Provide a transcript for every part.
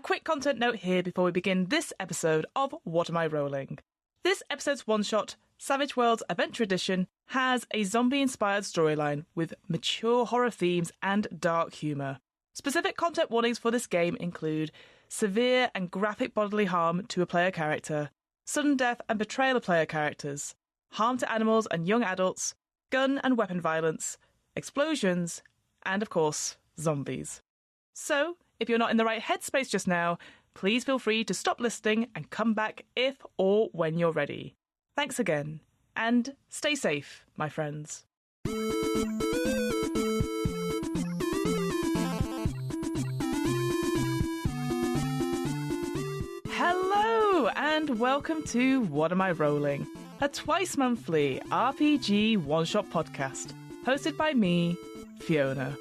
quick content note here before we begin this episode of What Am I Rolling? This episode's one-shot, Savage Worlds Adventure Edition, has a zombie-inspired storyline with mature horror themes and dark humour. Specific content warnings for this game include severe and graphic bodily harm to a player character, sudden death and betrayal of player characters, harm to animals and young adults, gun and weapon violence, explosions, and of course, zombies. So, if you're not in the right headspace just now, please feel free to stop listening and come back if or when you're ready. Thanks again, and stay safe, my friends. Hello, and welcome to What Am I Rolling? A twice-monthly RPG one-shot podcast, hosted by me, Fiona.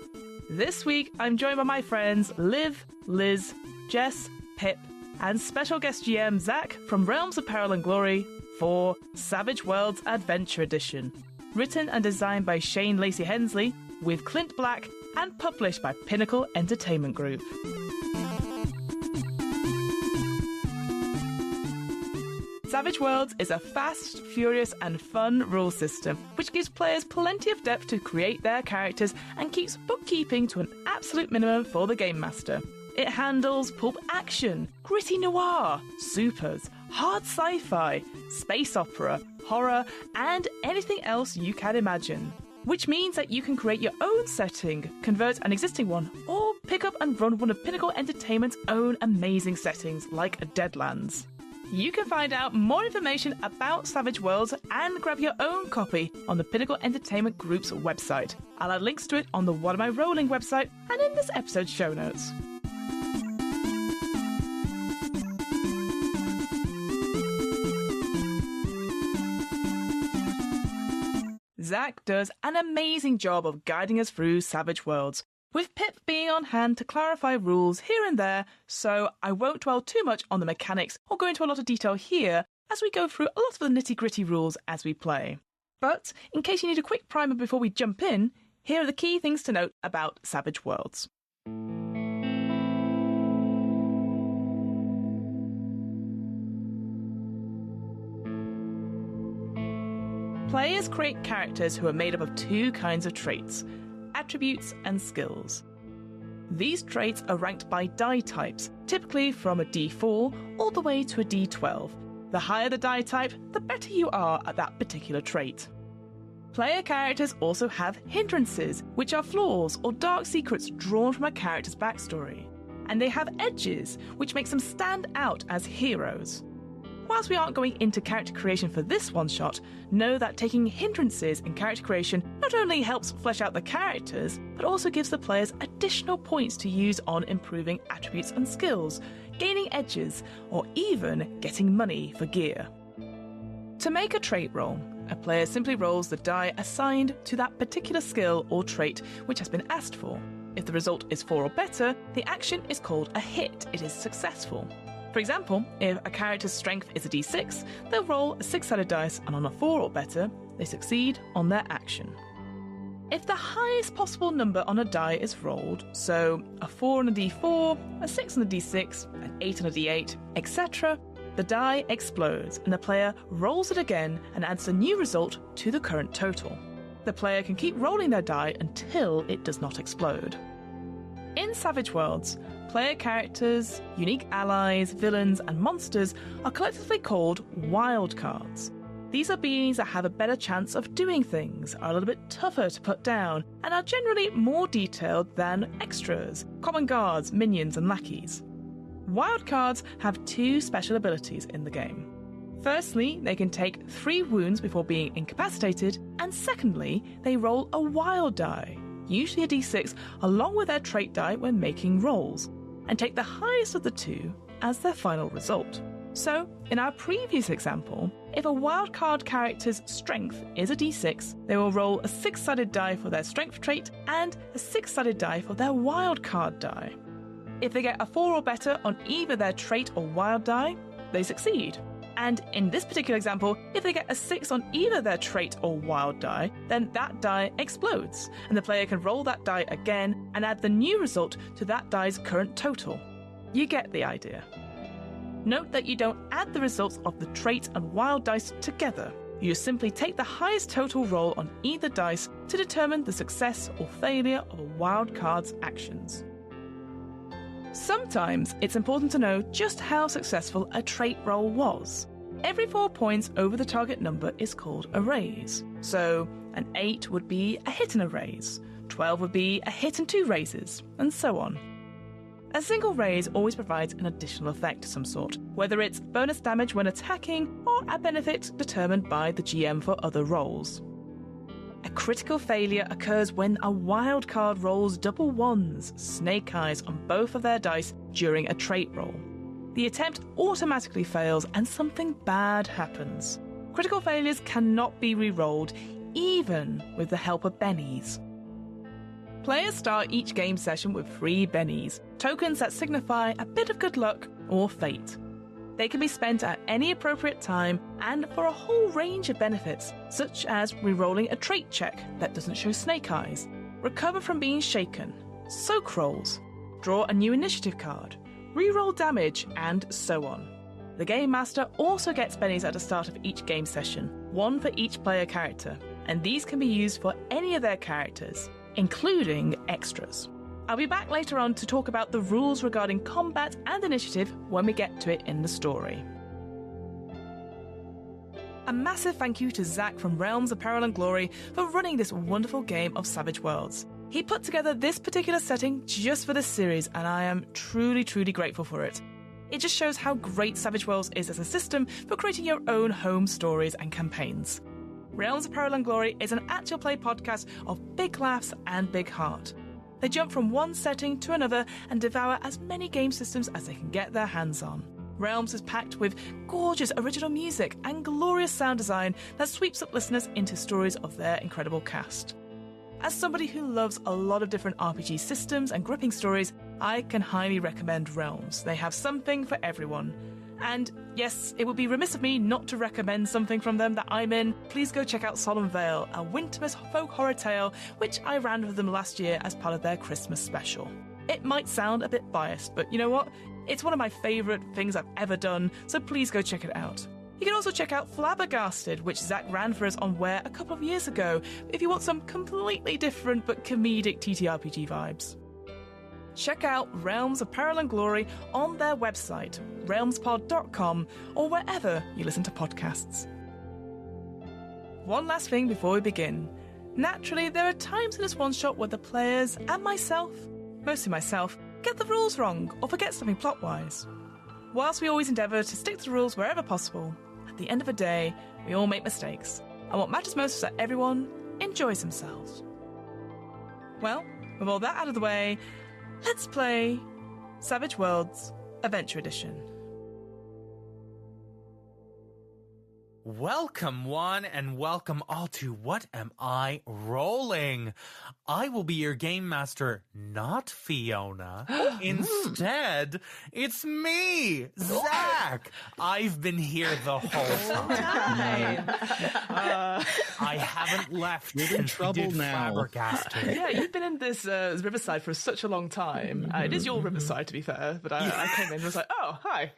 This week, I'm joined by my friends Liv, Liz, Jess, Pip, and special guest GM Zach from Realms of Peril and Glory for Savage Worlds Adventure Edition. Written and designed by Shane Lacey Hensley, with Clint Black, and published by Pinnacle Entertainment Group. Savage Worlds is a fast, furious, and fun rule system which gives players plenty of depth to create their characters and keeps bookkeeping to an absolute minimum for the game master. It handles pulp action, gritty noir, supers, hard sci-fi, space opera, horror, and anything else you can imagine. Which means that you can create your own setting, convert an existing one, or pick up and run one of Pinnacle Entertainment's own amazing settings like Deadlands. You can find out more information about Savage Worlds and grab your own copy on the Pinnacle Entertainment Group's website. I'll add links to it on the What Am I Rolling website and in this episode's show notes. Zach does an amazing job of guiding us through Savage Worlds, with Pip being on hand to clarify rules here and there, so I won't dwell too much on the mechanics or go into a lot of detail here as we go through a lot of the nitty-gritty rules as we play. But, in case you need a quick primer before we jump in, here are the key things to note about Savage Worlds. Players create characters who are made up of two kinds of traits: attributes and skills. These traits are ranked by die types, typically from a D4 all the way to a D12. The higher the die type, the better you are at that particular trait. Player characters also have hindrances, which are flaws or dark secrets drawn from a character's backstory. And they have edges, which makes them stand out as heroes. Whilst we aren't going into character creation for this one-shot, know that taking hindrances in character creation not only helps flesh out the characters, but also gives the players additional points to use on improving attributes and skills, gaining edges, or even getting money for gear. To make a trait roll, a player simply rolls the die assigned to that particular skill or trait which has been asked for. If the result is 4 or better, the action is called a hit. It is successful. For example, if a character's strength is a d6, they'll roll a 6-sided dice, and on a 4 or better, they succeed on their action. If the highest possible number on a die is rolled, so a 4 on a d4, a 6 on a d6, an 8 on a d8, etc., the die explodes and the player rolls it again and adds a new result to the current total. The player can keep rolling their die until it does not explode. In Savage Worlds, player characters, unique allies, villains, and monsters are collectively called wildcards. These are beings that have a better chance of doing things, are a little bit tougher to put down, and are generally more detailed than extras, common guards, minions, and lackeys. Wildcards have 2 special abilities in the game. Firstly, they can take 3 wounds before being incapacitated, and secondly, they roll a wild die, usually a d6, along with their trait die when making rolls, and take the highest of the 2 as their final result. So, in our previous example, if a wildcard character's strength is a d6, they will roll a 6-sided die for their strength trait and a 6-sided die for their wildcard die. If they get a 4 or better on either their trait or wild die, they succeed. And in this particular example, if they get a 6 on either their trait or wild die, then that die explodes, and the player can roll that die again and add the new result to that die's current total. You get the idea. Note that you don't add the results of the trait and wild dice together. You simply take the highest total roll on either dice to determine the success or failure of a wild card's actions. Sometimes it's important to know just how successful a trait roll was. Every 4 points over the target number is called a raise. So, an 8 would be a hit and a raise, 12 would be a hit and 2 raises, and so on. A single raise always provides an additional effect of some sort, whether it's bonus damage when attacking or a benefit determined by the GM for other rolls. A critical failure occurs when a wild card rolls double ones, snake eyes, on both of their dice during a trait roll. The attempt automatically fails and something bad happens. Critical failures cannot be re-rolled, even with the help of bennies. Players start each game session with 3 bennies, tokens that signify a bit of good luck or fate. They can be spent at any appropriate time and for a whole range of benefits, such as re-rolling a trait check that doesn't show snake eyes, recover from being shaken, soak rolls, draw a new initiative card, re-roll damage, and so on. The Game Master also gets bennies at the start of each game session, 1 for each player character, and these can be used for any of their characters, including extras. I'll be back later on to talk about the rules regarding combat and initiative when we get to it in the story. A massive thank you to Zach from Realms of Peril and Glory for running this wonderful game of Savage Worlds. He put together this particular setting just for this series, and I am truly, truly grateful for it. It just shows how great Savage Worlds is as a system for creating your own home stories and campaigns. Realms of Peril and Glory is an actual play podcast of big laughs and big heart. They jump from one setting to another and devour as many game systems as they can get their hands on. Realms is packed with gorgeous original music and glorious sound design that sweeps up listeners into stories of their incredible cast. As somebody who loves a lot of different RPG systems and gripping stories, I can highly recommend Realms. They have something for everyone. And yes, it would be remiss of me not to recommend something from them that I'm in. Please go check out Solemn Veil, a Wintermas folk horror tale, which I ran with them last year as part of their Christmas special. It might sound a bit biased, but you know what? It's one of my favourite things I've ever done, so please go check it out. You can also check out Flabbergasted, which Zach ran for us on WAIR a couple of years ago, if you want some completely different but comedic TTRPG vibes. Check out Realms of Peril and Glory on their website, realmspod.com, or wherever you listen to podcasts. One last thing before we begin. Naturally, there are times in this one-shot where the players, and myself, mostly myself, get the rules wrong or forget something plot-wise. Whilst we always endeavour to stick to the rules wherever possible, at the end of the day, we all make mistakes, and what matters most is that everyone enjoys themselves. Well, with all that out of the way, let's play Savage Worlds Adventure Edition. Welcome, one, and welcome all to What Am I Rolling? I will be your game master, not Fiona. Instead, it's me, Zach. I've been here the whole time. I haven't left. You're in trouble now. Flabbergasted. Yeah, you've been in this Riverside for such a long time. It is your Riverside, to be fair, but I came in and was like, oh, hi.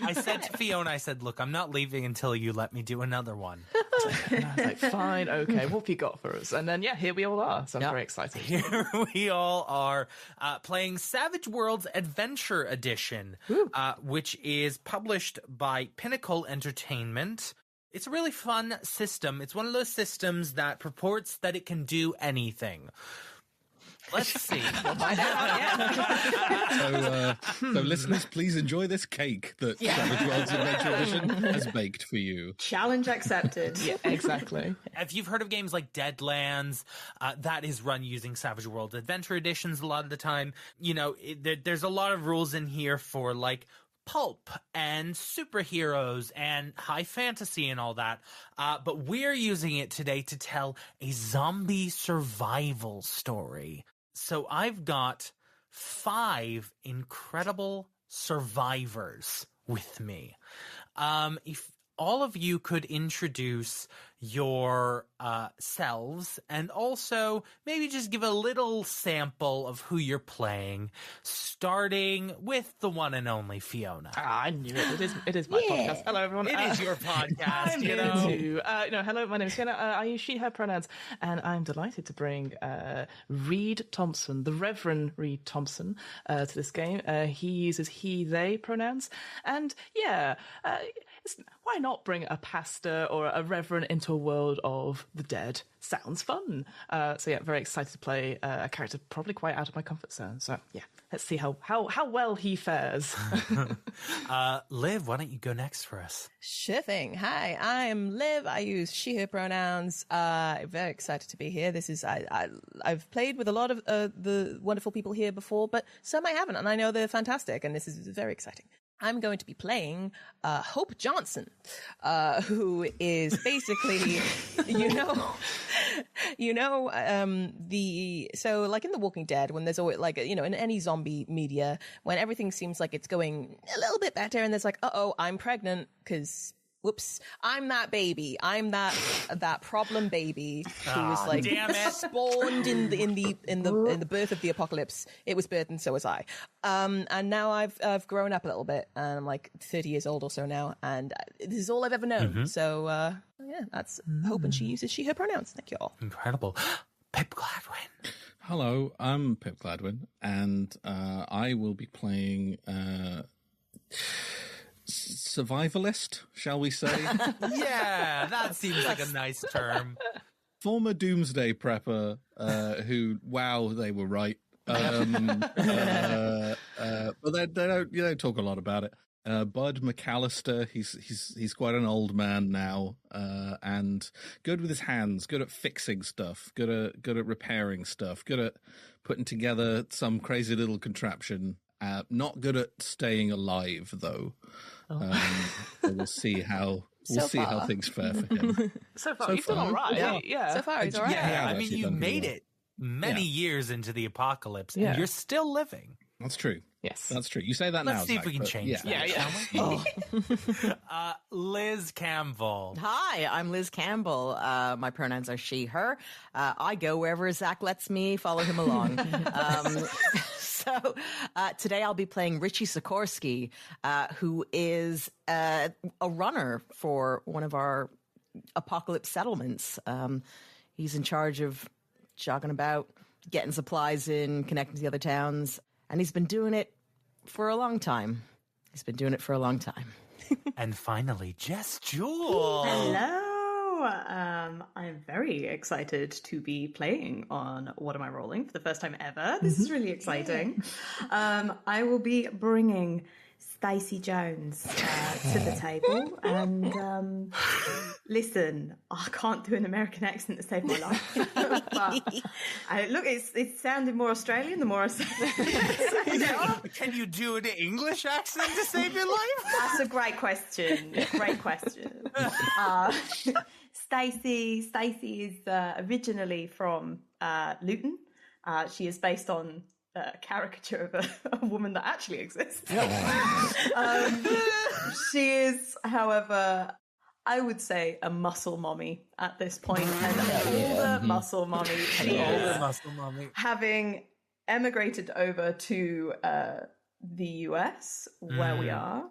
I said to Fiona, I said, look, I'm not leaving until you let me do another one. And I was like, fine, okay, what have you got for us? And then, yeah, here we all are, so I'm very excited. Here we all are playing Savage Worlds Adventure Edition, which is published by Pinnacle Entertainment. It's a really fun system. It's one of those systems that purports that it can do anything. Let's see. So listeners, please enjoy this cake that Savage Worlds Adventure Edition has baked for you. Challenge accepted. Yeah, exactly. If you've heard of games like Deadlands, that is run using Savage Worlds Adventure Editions a lot of the time. You know, there's a lot of rules in here for, like, pulp and superheroes and high fantasy and all that. But we're using it today to tell a zombie survival story. So I've got 5 incredible survivors with me. If all of you could introduce your selves and also maybe just give a little sample of who you're playing, starting with the one and only Fiona. I knew it. It is my podcast. Hello, everyone. It is your podcast, I'm you here know. hello, my name is Fiona. I use she, her pronouns, and I'm delighted to bring Reed Thompson, the Reverend Reed Thompson, to this game. He uses he, they pronouns. And why not bring a pastor or a reverend into a world of the dead? Sounds fun. Very excited to play a character probably quite out of my comfort zone. So yeah, let's see how well he fares. Liv, why don't you go next for us? Sure thing. Hi, I'm Liv. I use she, her pronouns. Very excited to be here. I've played with a lot of the wonderful people here before, but some I haven't, and I know they're fantastic, and this is very exciting. I'm going to be playing Hope Johnson, who is basically, so like in The Walking Dead, when there's always like, in any zombie media, when everything seems like it's going a little bit better and there's like, I'm pregnant because whoops, I'm that baby. I'm that problem baby who was like spawned in the birth of the apocalypse. It was birthed and so was I. And now I've grown up a little bit and I'm like 30 years old or so now, and this is all I've ever known. Mm-hmm. So that's Hope, and she uses she, her pronouns. Thank you all. Incredible. Pip Gladwin. Hello, I'm Pip Gladwin, and I will be playing survivalist, shall we say? Yeah, that seems like a nice term. Former doomsday prepper who, wow, they were right. But they don't talk a lot about it. Bud McAllister, he's quite an old man now, and good with his hands, good at fixing stuff, good at repairing stuff, good at putting together some crazy little contraption. Not good at staying alive, though. We'll see how things fare for him. So far, you've done all right. Yeah. So far, he's all right. Yeah. I mean, you made it many years into the apocalypse, and you're still living. That's true. Yes, that's true. You say that now. Let's see if we can change that. Yeah. Liz Campbell. Hi, I'm Liz Campbell. My pronouns are she, her. I go wherever Zach lets me follow him along. So today I'll be playing Richie Sikorsky, who is a runner for one of our apocalypse settlements. He's in charge of jogging about, getting supplies in, connecting to the other towns. And he's been doing it for a long time. And finally, Jess Jewell. Hello. I'm very excited to be playing on What Am I Rolling for the first time ever. This is really exciting. I will be bringing Stacey Jones to the table. And listen, I can't do an American accent to save my life. But it sounded more Australian the more I said it. Can you do an English accent to save your life? That's a great question. Stacey is originally from Luton. She is based on a caricature of a woman that actually exists. She is, however, I would say a muscle mommy at this point, and older muscle mommy. She is having emigrated over to the US, where we are.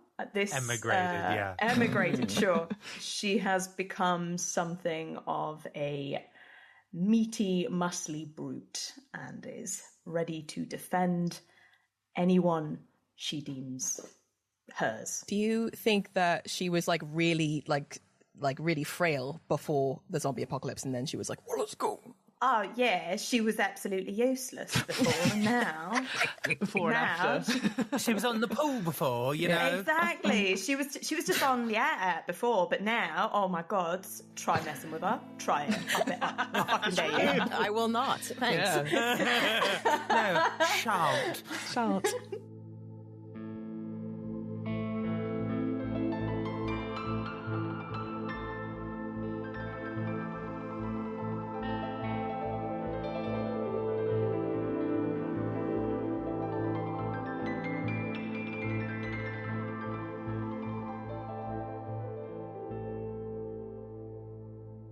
Emigrated, sure. She has become something of a meaty, muscly brute and is ready to defend anyone she deems hers. Do you think that she was like really frail before the zombie apocalypse, and then she was like, well, let's go? Oh yeah, she was absolutely useless before, and now before and after. She was on the pool before, you know. Exactly. She was just on the app before, but now, oh my God, try messing with her. Try it. I fucking dare you. I will not. Thanks. No, shout.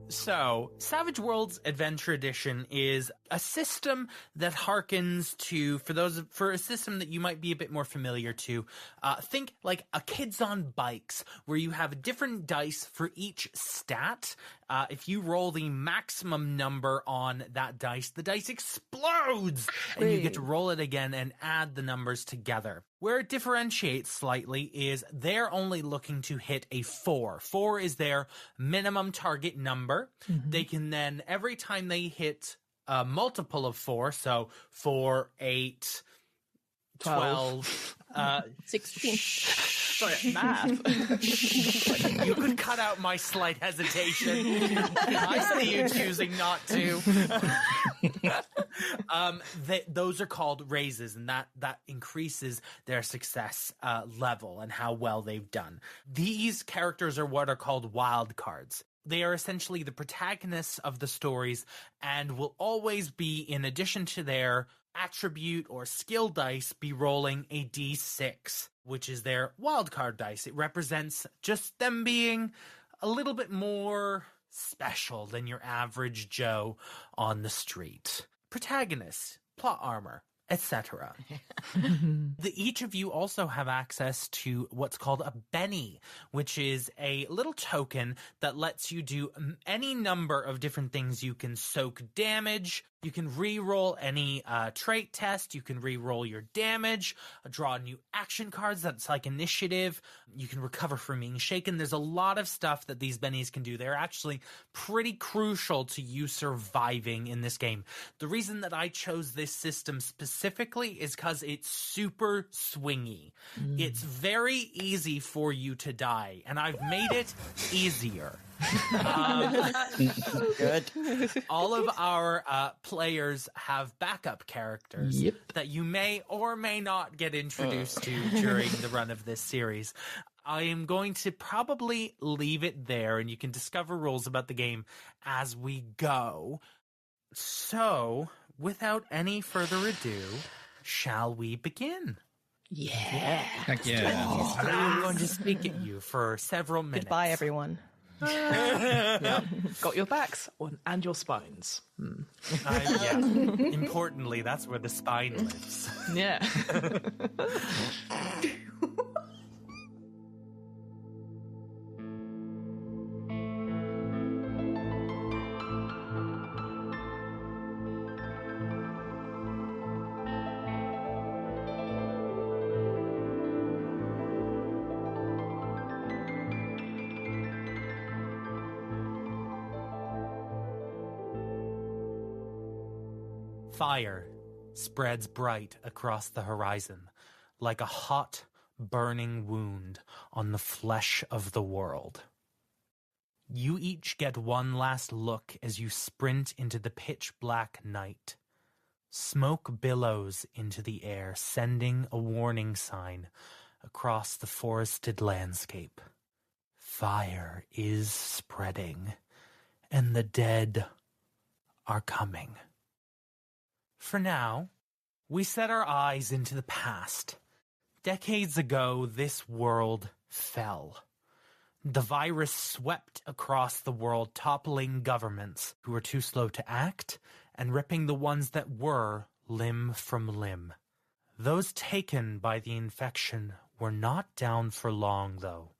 So, Savage Worlds Adventure Edition is a system that harkens to, for a system that you might be a bit more familiar to, think like a Kids on Bikes, where you have different dice for each stat. If you roll the maximum number on that dice, the dice explodes, and you get to roll it again and add the numbers together. Where it differentiates slightly is they're only looking to hit a 4. 4 is their minimum target number. They can then, every time they hit a multiple of 4, so 4, 8, 12, 16. Sorry, math. You could cut out my slight hesitation. I see you choosing not to. Those are called raises, and that increases their success level and how well they've done. These characters are what are called wild cards. They are essentially the protagonists of the stories and will always be, in addition to their attribute or skill dice, be rolling a d6, which is their wildcard dice. It represents just them being a little bit more special than your average Joe on the street. Protagonists, plot armor, etc. Each of you also have access to what's called a Benny, which is a little token that lets you do any number of different things. You can soak damage, you can re-roll any trait test, you can re-roll your damage, draw new action cards, that's like initiative, you can recover from being shaken. There's a lot of stuff that these bennies can do. They're actually pretty crucial to you surviving in this game. The reason that I chose this system specifically is because it's super swingy. It's very easy for you to die, and I've made it easier. Good. All of our players have backup characters that you may or may not get introduced to during the run of this series. I am going to probably leave it there, and you can discover rules about the game as we go. So, without any further ado, shall we begin? Yeah. Heck yeah. I'm going to speak at you for several minutes. Goodbye, everyone. Got your backs and your spines. Yeah. Importantly, that's where the spine lives. Yeah. Fire spreads bright across the horizon, like a hot, burning wound on the flesh of the world. You each get one last look as you sprint into the pitch-black night. Smoke billows into the air, sending a warning sign across the forested landscape. Fire is spreading, and the dead are coming. For now, we set our eyes into the past. Decades ago, this world fell. The virus swept across the world, toppling governments who were too slow to act and ripping the ones that were limb from limb. Those taken by the infection were not down for long, though.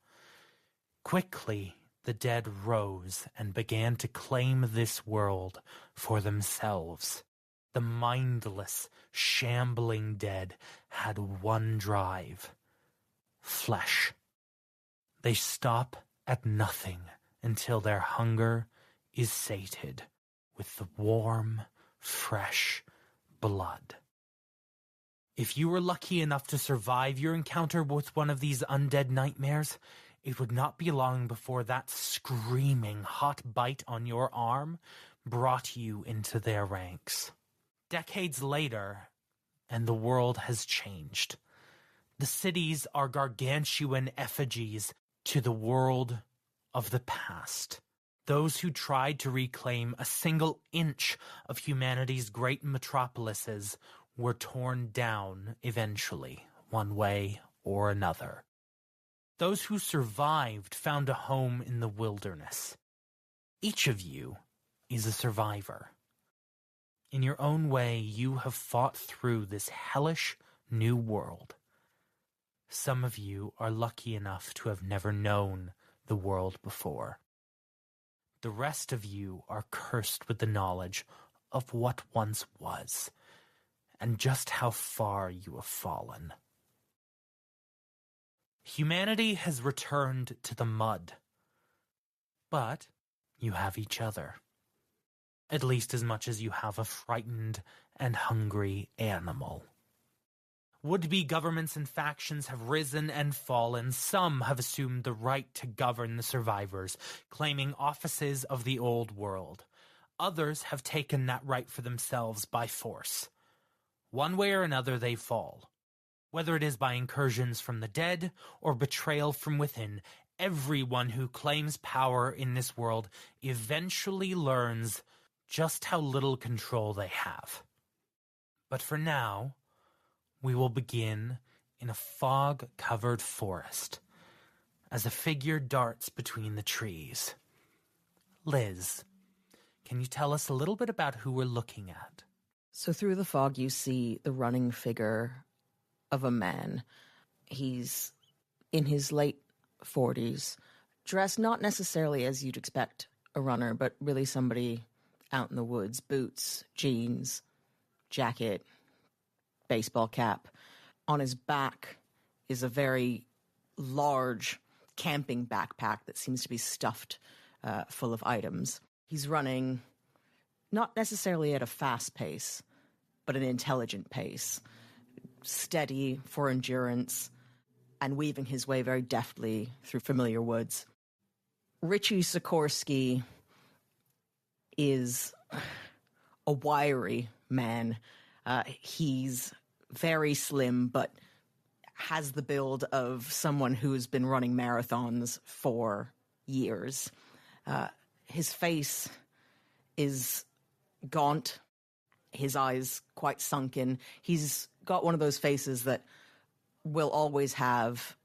Quickly, the dead rose and began to claim this world for themselves. The mindless, shambling dead had one drive: flesh. They stop at nothing until their hunger is sated with the warm, fresh blood. If you were lucky enough to survive your encounter with one of these undead nightmares, it would not be long before that screaming hot bite on your arm brought you into their ranks. Decades later, and the world has changed. The cities are gargantuan effigies to the world of the past. Those who tried to reclaim a single inch of humanity's great metropolises were torn down eventually, one way or another. Those who survived found a home in the wilderness. Each of you is a survivor. In your own way, you have fought through this hellish new world. Some of you are lucky enough to have never known the world before. The rest of you are cursed with the knowledge of what once was, and just how far you have fallen. Humanity has returned to the mud, but you have each other, at least as much as you have a frightened and hungry animal. Would-be governments and factions have risen and fallen. Some have assumed the right to govern the survivors, claiming offices of the old world. Others have taken that right for themselves by force. One way or another they fall. Whether it is by incursions from the dead or betrayal from within, everyone who claims power in this world eventually learns just how little control they have. But for now, we will begin in a fog-covered forest as a figure darts between the trees. Liz, can you tell us a little bit about who we're looking at? So through the fog, you see the running figure of a man. He's in his late 40s, dressed not necessarily as you'd expect a runner, but really somebody out in the woods. Boots, jeans, jacket, baseball cap. On his back is a very large camping backpack that seems to be stuffed full of items. He's running not necessarily at a fast pace, but an intelligent pace, steady for endurance, and weaving his way very deftly through familiar woods. Richie Sikorsky is a wiry man. He's very slim, but has the build of someone who's been running marathons for years. His face is gaunt, his eyes quite sunken. He's got one of those faces that will always have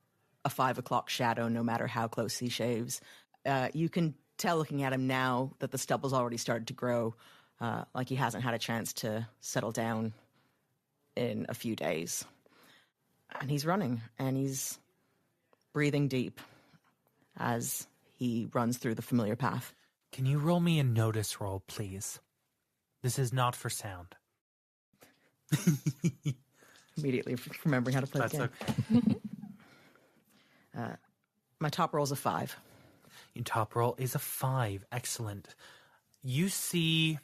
a 5 o'clock shadow no matter how close he shaves. You can tell looking at him now that the stubble's already started to grow, like he hasn't had a chance to settle down in a few days. And he's running, and he's breathing deep as he runs through the familiar path. Can you roll me a notice roll, please? This is not for sound. Immediately remembering how to play the game. Okay. My top roll's a 5. Your top roll is a 5. Excellent. You see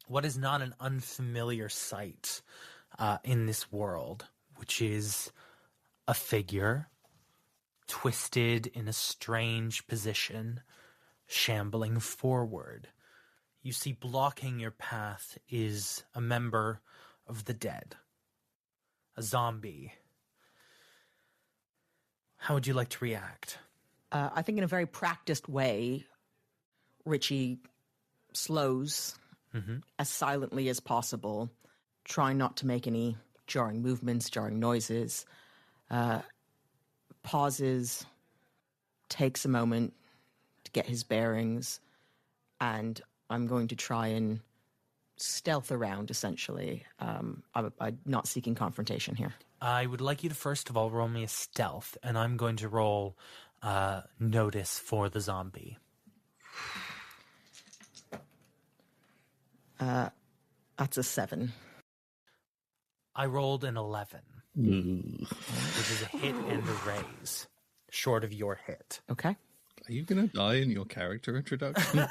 what is not an unfamiliar sight in this world, which is a figure twisted in a strange position, shambling forward. You see blocking your path is a member of the dead, a zombie. How would you like to react? I think in a very practiced way, Richie slows as silently as possible, trying not to make any jarring movements, jarring noises, pauses, takes a moment to get his bearings, and I'm going to try and stealth around, essentially. I'm not seeking confrontation here. I would like you to first of all roll me a stealth, and I'm going to roll notice for the zombie. That's a 7. I rolled an 11, which is a hit and a raise, short of your hit. Okay. Are you going to die in your character introduction?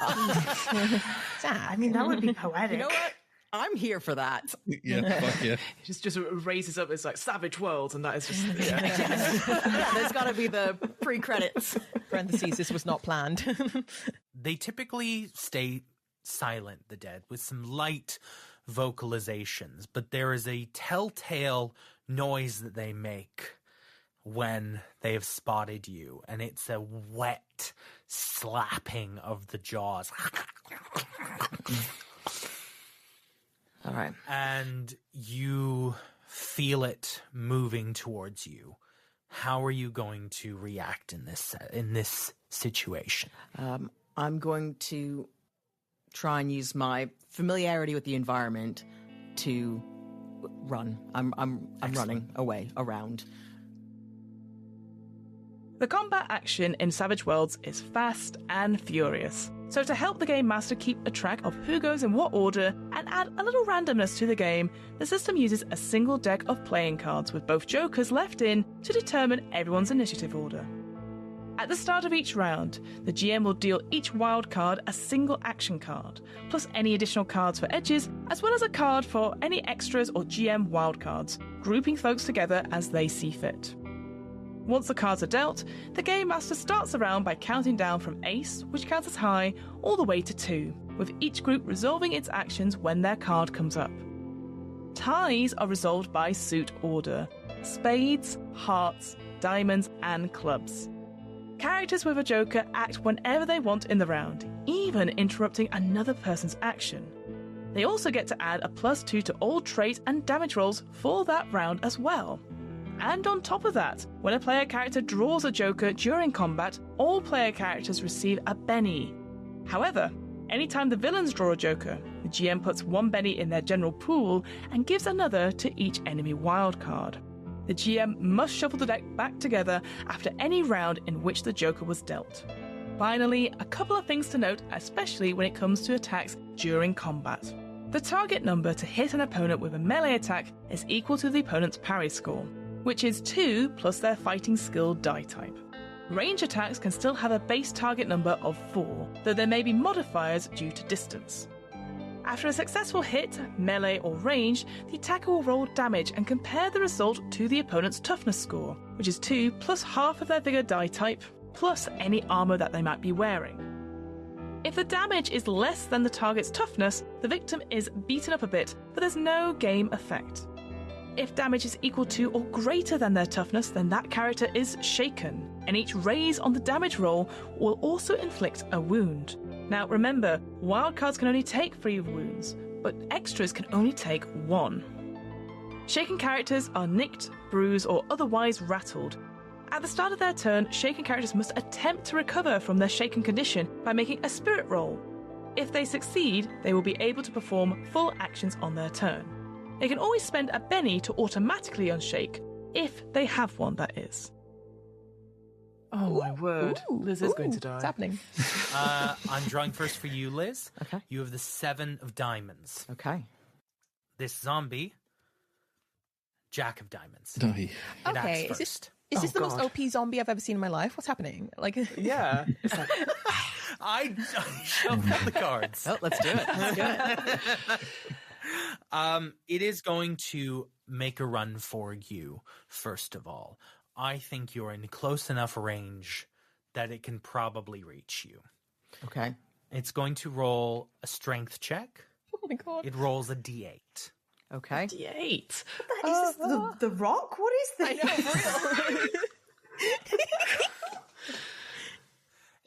I mean, that would be poetic. You know what? I'm here for that. Yeah, fuck yeah. Just raises up. It's like Savage Worlds, and that is just Yeah, there's got to be the pre-credits. Parentheses, this was not planned. They typically stay silent, the dead, with some light vocalizations, but there is a telltale noise that they make when they have spotted you, and it's a wet slapping of the jaws. All right. And you feel it moving towards you. How are you going to react in this situation? I'm going to try and use my familiarity with the environment to run. I'm running away around. The combat action in Savage Worlds is fast and furious. So to help the Game Master keep a track of who goes in what order and add a little randomness to the game, the system uses a single deck of playing cards with both jokers left in to determine everyone's initiative order. At the start of each round, the GM will deal each wild card a single action card, plus any additional cards for edges, as well as a card for any extras or GM wild cards, grouping folks together as they see fit. Once the cards are dealt, the Game Master starts the round by counting down from Ace, which counts as high, all the way to 2, with each group resolving its actions when their card comes up. Ties are resolved by suit order: spades, hearts, diamonds, and clubs. Characters with a joker act whenever they want in the round, even interrupting another person's action. They also get to add a +2 to all trait and damage rolls for that round as well. And on top of that, when a player character draws a joker during combat, all player characters receive a Benny. However, anytime the villains draw a joker, the GM puts 1 Benny in their general pool and gives another to each enemy wildcard. The GM must shuffle the deck back together after any round in which the joker was dealt. Finally, a couple of things to note, especially when it comes to attacks during combat. The target number to hit an opponent with a melee attack is equal to the opponent's parry score, which is 2 plus their fighting skill die type. Range attacks can still have a base target number of 4, though there may be modifiers due to distance. After a successful hit, melee or range, the attacker will roll damage and compare the result to the opponent's toughness score, which is 2 plus half of their vigor die type, plus any armor that they might be wearing. If the damage is less than the target's toughness, the victim is beaten up a bit, but there's no game effect. If damage is equal to or greater than their toughness, then that character is shaken, and each raise on the damage roll will also inflict a wound. Now remember, wildcards can only take 3 wounds, but extras can only take 1. Shaken characters are nicked, bruised, or otherwise rattled. At the start of their turn, shaken characters must attempt to recover from their shaken condition by making a spirit roll. If they succeed, they will be able to perform full actions on their turn. They can always spend a Benny to automatically unshake, if they have one, that is. Oh my word. Liz is going to die. What's happening? I'm drawing first for you, Liz. Okay. You have the 7 of diamonds. Okay. This zombie, Jack of diamonds. Aye. It Okay, acts is first. this the most OP zombie I've ever seen in my life? What's happening? Like, Yeah. It's like, I shuffled the cards. Oh, let's do it. Let's do it. It is going to make a run for you, first of all. I think you're in close enough range that it can probably reach you. Okay. It's going to roll a strength check. oh my god. It rolls a d8. Okay. D8. Is this the Rock? What is this? I know, for real.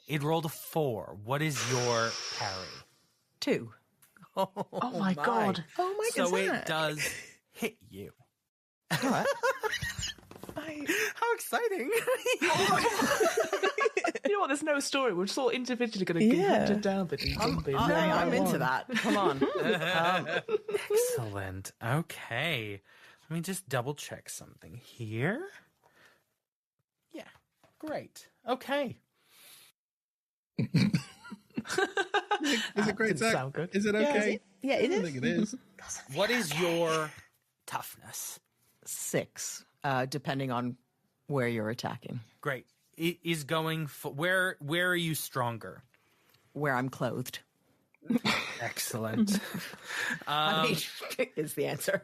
It rolled a 4. What is your parry? 2. Oh my god. Oh my So god. it does hit you. All right. How exciting. You know what? There's no story. We're just all individually going to get hunted down by these zombies. I'm into that. Come on. Excellent. Okay. Let me just double check something here. Yeah. Great. Okay. Is it great, Didn't Zach? sound good. Is it okay? Yeah, it I is. think it is. What is your toughness? 6, depending on where you're attacking. Great. It is going for where are you stronger? Where I'm clothed. Excellent. I mean, is the answer.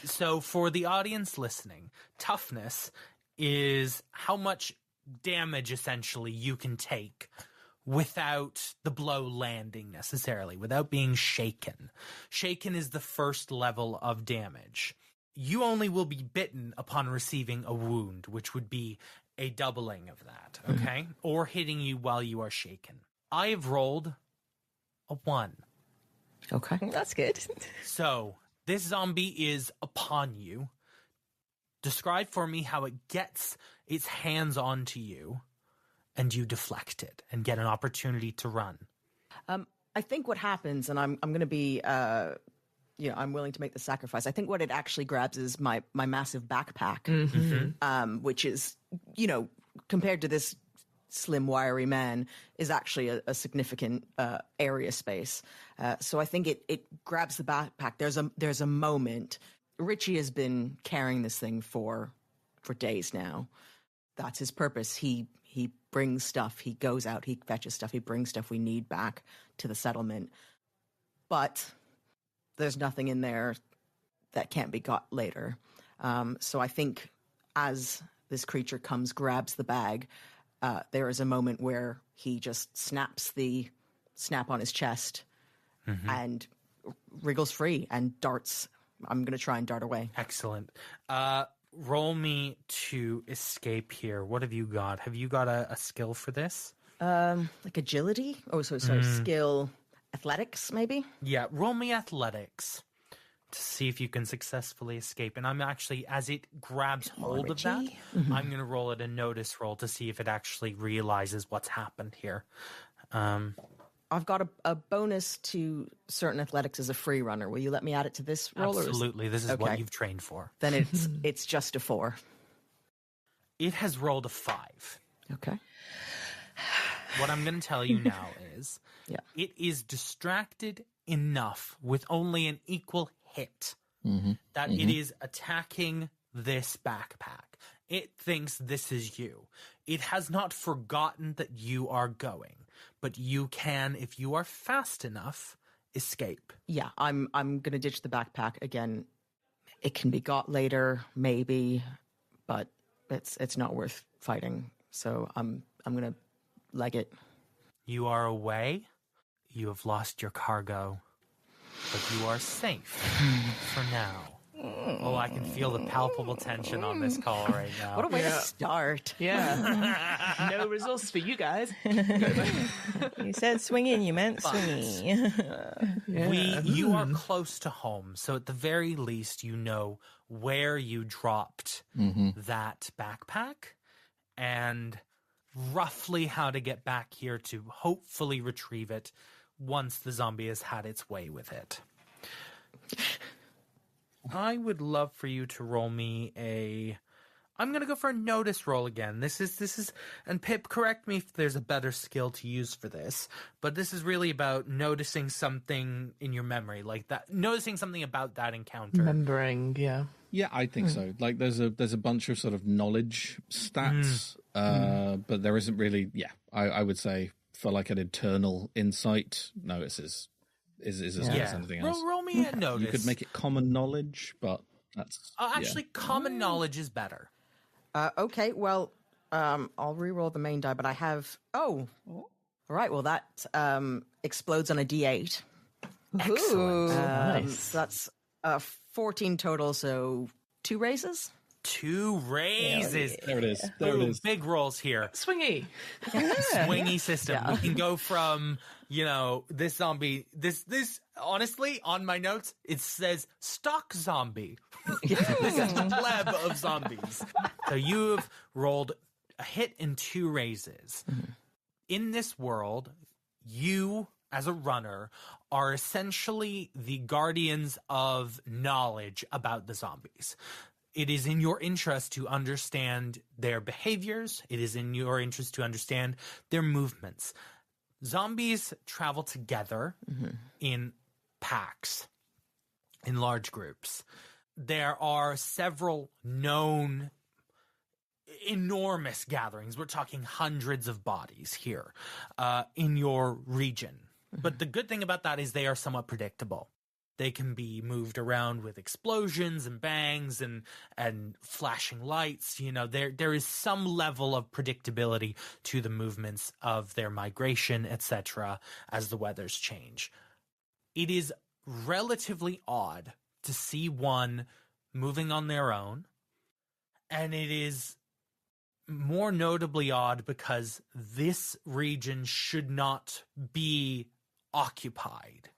So for the audience listening, toughness is how much damage essentially you can take without the blow landing necessarily, without being shaken. Shaken is the first level of damage. You only will be bitten upon receiving a wound, which would be a doubling of that, okay? Or hitting you while you are shaken. I have rolled a 1. Okay. That's good. So this zombie is upon you. Describe for me how it gets its hands onto you and you deflect it and get an opportunity to run. I think what happens, and I'm going to be, I'm willing to make the sacrifice. I think what it actually grabs is my massive backpack, which is, compared to this slim, wiry man, is actually a significant area space. So I think it grabs the backpack. There's a moment. Richie has been carrying this thing for days now. That's his purpose. He brings stuff. He goes out. He fetches stuff. He brings stuff we need back to the settlement. But there's nothing in there that can't be got later. So I think as this creature grabs the bag, there is a moment where he just snaps the snap on his chest and wriggles free and darts. I'm going to try and dart away. Excellent. Roll me to escape here. What have you got? Have you got a skill for this? Like agility? Oh, sorry, skill, athletics, maybe? Yeah, roll me athletics to see if you can successfully escape. And I'm actually, as it grabs hold of that, I'm going to roll it a notice roll to see if it actually realizes what's happened here. I've got a bonus to certain athletics as a free runner. Will you let me add it to this roll? Absolutely. This is what you've trained for. Then it's just a 4. It has rolled a 5. Okay. What I'm going to tell you now is it is distracted enough with only an equal hit that it is attacking this backpack. It thinks this is you. It has not forgotten that you are going, but you can, if you are fast enough, escape. Yeah, I'm going to ditch the backpack again. It can be got later, maybe, but it's not worth fighting. So I'm going to leg it. You are away. You have lost your cargo, but you are safe for now. Oh, I can feel the palpable tension on this call right now. What a way to start. Yeah. No resources for you guys. You said swinging, you meant swinging. You are close to home, so at the very least you know where you dropped that backpack and roughly how to get back here to hopefully retrieve it once the zombie has had its way with it. I would love for you to roll me I'm going to go for a notice roll again. This is, and Pip, correct me if there's a better skill to use for this, but this is really about noticing something in your memory, like that, noticing something about that encounter. Remembering, yeah. Yeah, I think so. Like there's a bunch of sort of knowledge stats, but there isn't really, I would say for like an internal insight, no, it's as good as anything else. Roll me a notice. You could make it common knowledge, but that's... actually, common knowledge is better. Okay, well, I'll re-roll the main die, but I have... Oh, all right, well, that explodes on a D8. Excellent. Nice. So that's 14 total, so 2 raises? 2 raises. There it is. There Boom, it is. big rolls here. Swingy. Swingy system. We can go from, this zombie, this honestly, on my notes, it says stock zombie. This is the pleb of zombies. So you have rolled a hit and 2 raises. In this world, you, as a runner, are essentially the guardians of knowledge about the zombies. It is in your interest to understand their behaviors. It is in your interest to understand their movements. Zombies travel together in packs, in large groups. There are several known enormous gatherings. We're talking hundreds of bodies here in your region. But the good thing about that is they are somewhat predictable. They can be moved around with explosions and bangs and flashing lights. There is some level of predictability to the movements of their migration, etc., as the weathers change. It is relatively odd to see one moving on their own, and it is more notably odd because this region should not be occupied.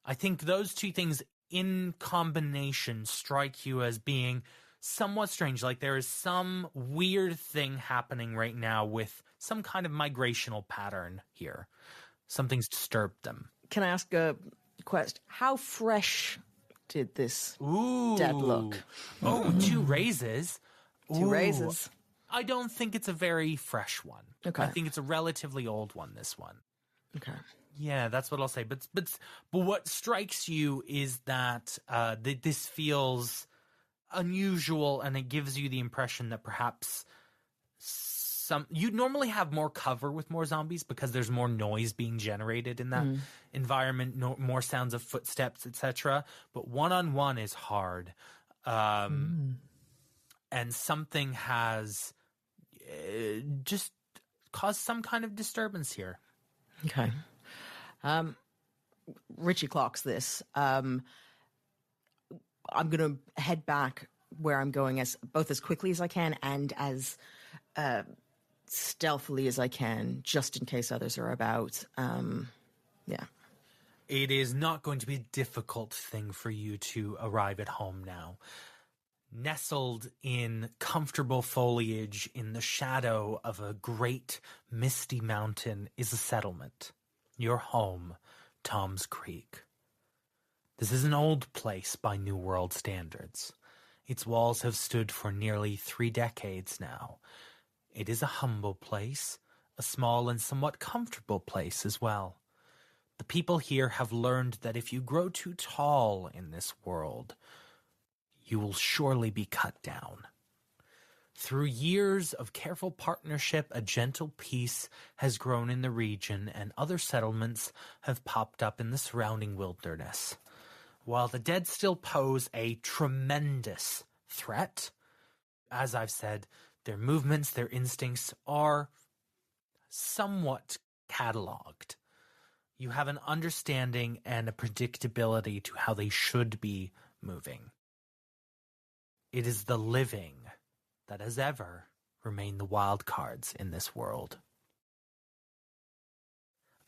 I think those two things in combination strike you as being somewhat strange. Like there is some weird thing happening right now with some kind of migrational pattern here. Something's disturbed them. Can I ask a question? How fresh did this dead look? Oh, 2 raises. 2 raises. I don't think it's a very fresh one. Okay. I think it's a relatively old one, this one. Okay. Yeah, that's what I'll say. But what strikes you is that this feels unusual, and it gives you the impression that perhaps you normally have more cover with more zombies because there's more noise being generated in that environment, more sounds of footsteps, etc. But one-on-one is hard, and something has just caused some kind of disturbance here. Okay. Richie clocks this. I'm going to head back where I'm going as quickly as I can and as stealthily as I can, just in case others are about. Yeah. It is not going to be a difficult thing for you to arrive at home now. Nestled in comfortable foliage in the shadow of a great misty mountain is a settlement. Your home, Tom's Creek. This is an old place by New World standards. Its walls have stood for nearly 3 decades now. It is a humble place, a small and somewhat comfortable place as well. The people here have learned that if you grow too tall in this world, you will surely be cut down. Through years of careful partnership, a gentle peace has grown in the region, and other settlements have popped up in the surrounding wilderness. While the dead still pose a tremendous threat, as I've said, their movements, their instincts are somewhat cataloged. You have an understanding and a predictability to how they should be moving. It is the living that has ever remained the wild cards in this world.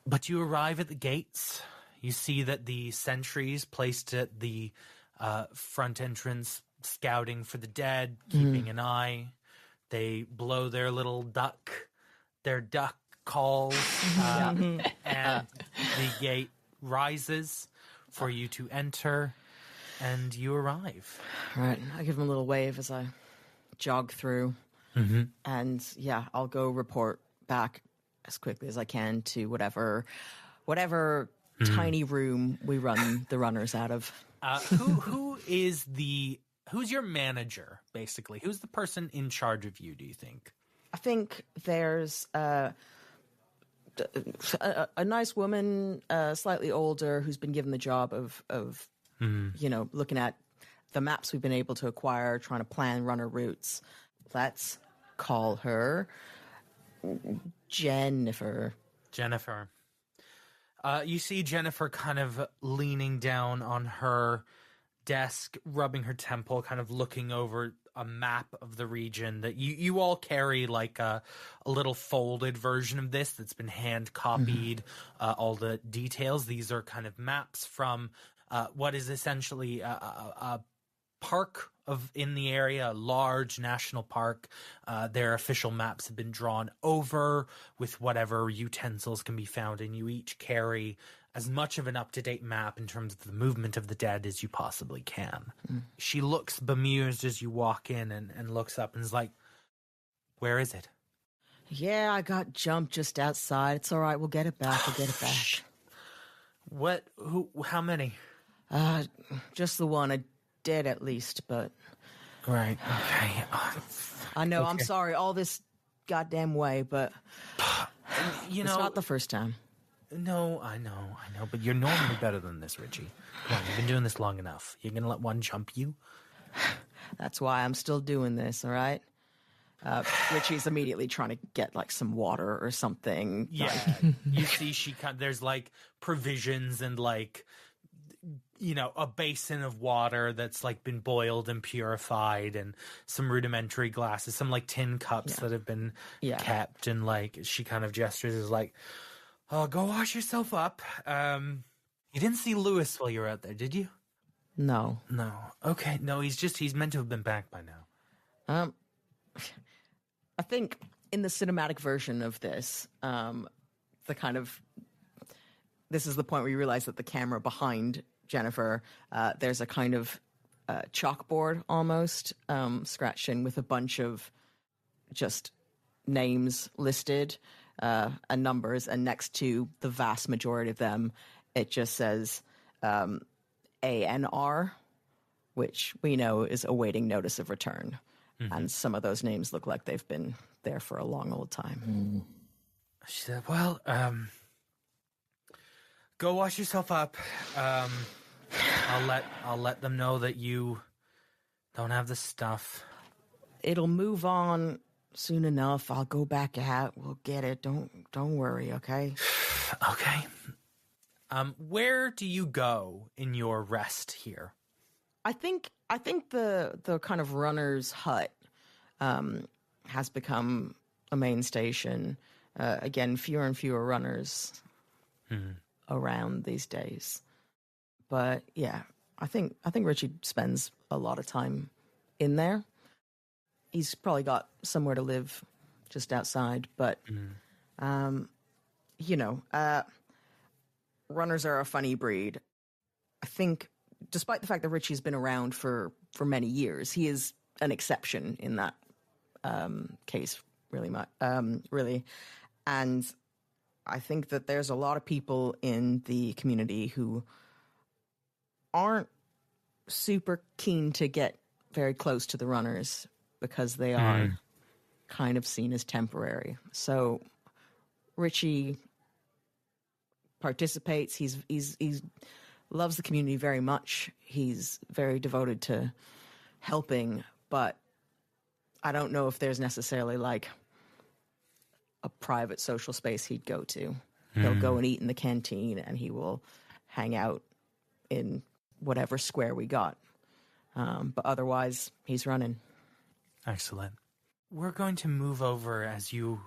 But you arrive at the gates. You see that the sentries placed at the front entrance, scouting for the dead, keeping an eye. They blow their little duck calls, and the gate rises for you to enter, and you arrive. All right. I give him a little wave as I jog through. And yeah, I'll go report back as quickly as I can to whatever tiny room we run the runners out of. Who's your manager, basically? Who's the person in charge of you, do you think? I think there's a nice woman, slightly older, who's been given the job of looking at the maps we've been able to acquire, trying to plan runner routes. Let's call her Jennifer. You see Jennifer kind of leaning down on her desk, rubbing her temple, kind of looking over a map of the region that you all carry, like a little folded version of this that's been hand copied, all the details. These are kind of maps from what is essentially a park in the area, a large national park. Their official maps have been drawn over with whatever utensils can be found, and you each carry as much of an up-to-date map in terms of the movement of the dead as you possibly can. She looks bemused as you walk in and looks up and is like, "Where is it?" Yeah, I got jumped just outside. It's all right. We'll get it back. What? Who? How many? Just the one. I did at least, but... Right. Okay. I know. Okay. I'm sorry. All this goddamn way, but... It's not the first time. No, I know. But you're normally better than this, Richie. Come on, you've been doing this long enough. You're going to let one jump you? That's why I'm still doing this, all right? Richie's immediately trying to get, like, some water or something. Yeah. You see there's, like, provisions and, like, a basin of water that's, like, been boiled and purified, and some rudimentary glasses, some, like, tin cups that have been kept, and, like, she kind of gestures as, like, "Oh, go wash yourself up." You didn't see Lewis while you were out there, did you? No. Okay, no, he's meant to have been back by now. I think in the cinematic version of this, this is the point where you realize that the camera behind Jennifer, there's a kind of chalkboard almost, scratched in with a bunch of just names listed and numbers, and next to the vast majority of them, it just says ANR, which we know is awaiting notice of return. Mm-hmm. And some of those names look like they've been there for a long old time. She said, well, go wash yourself up. I'll let them know that you don't have the stuff. It'll move on soon enough. I'll go back out. We'll get it. Don't worry, okay? Okay. Where do you go in your rest here? I think the kind of runner's hut has become a main station. Again, fewer and fewer runners around these days. But yeah, I think Richie spends a lot of time in there. He's probably got somewhere to live just outside, but runners are a funny breed. I think, despite the fact that Richie's been around for many years, he is an exception in that case, really. And I think that there's a lot of people in the community who aren't super keen to get very close to the runners because they are kind of seen as temporary. So Richie participates. He's loves the community very much. He's very devoted to helping, but I don't know if there's necessarily like a private social space he'd go to. He'll go and eat in the canteen, and he will hang out in whatever square we got. But otherwise, he's running. Excellent. We're going to move over as you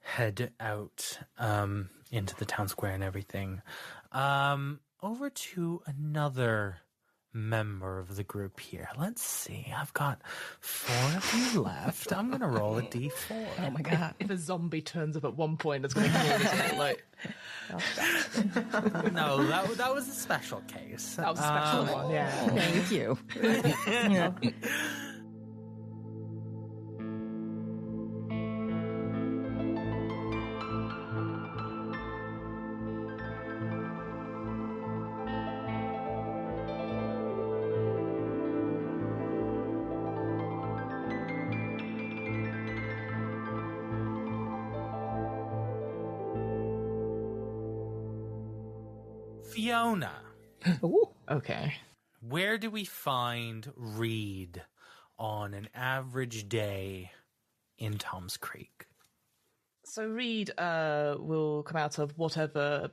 head out into the town square and everything. Over to another member of the group here. Let's see. I've got 4 of you left. I'm going to roll a d4. Oh my god. If a zombie turns up at one point, it's going to kill us. Like, no, that was a special case. That was a special one, yeah. Thank you. Fiona. Ooh, okay. Where do we find Reed on an average day in Tom's Creek? So Reed will come out of whatever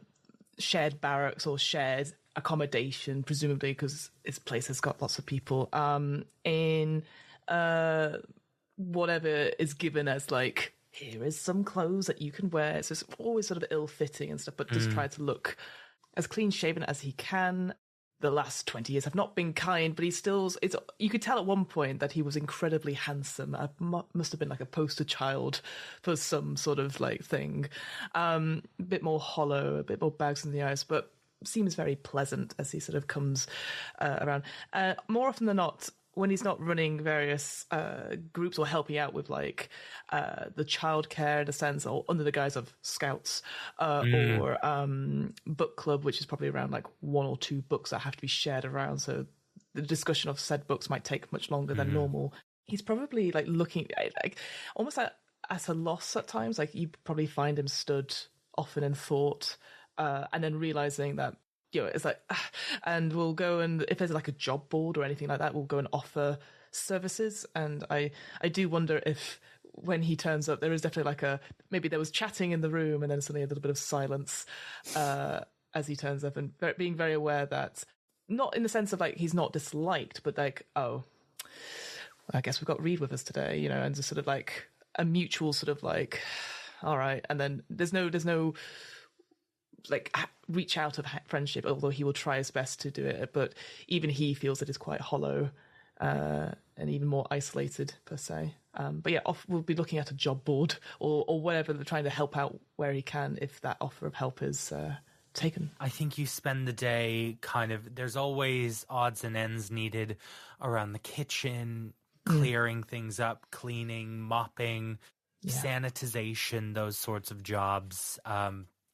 shared barracks or shared accommodation, presumably because his place has got lots of people, in whatever is given as like, here is some clothes that you can wear. So it's always sort of ill-fitting and stuff, but just try to look as clean-shaven as he can. The last 20 years have not been kind, but he still... you could tell at one point that he was incredibly handsome. Must have been like a poster child for some sort of like thing. A bit more hollow, a bit more bags in the eyes, but seems very pleasant as he sort of comes around. More often than not, when he's not running various groups or helping out with like the childcare in a sense, or under the guise of scouts or book club, which is probably around like 1 or 2 books that have to be shared around, so the discussion of said books might take much longer than normal. He's probably like looking like almost at a loss at times. Like you probably find him stood often in thought, and then realizing that, you know, it's like, and we'll go, and if there's like a job board or anything like that, we'll go and offer services. And I do wonder if when he turns up, there is definitely like maybe there was chatting in the room and then suddenly a little bit of silence as he turns up, and being very aware that, not in the sense of like he's not disliked, but like, oh, I guess we've got Reed with us today, you know, and just sort of like a mutual sort of like, all right. And then there's no reach out of friendship, although he will try his best to do it. But even he feels it is quite hollow and even more isolated, per se. But yeah, we'll be looking at a job board or whatever, they're trying to help out where he can if that offer of help is taken. I think you spend the day there's always odds and ends needed around the kitchen, clearing things up, cleaning, mopping, sanitization, those sorts of jobs.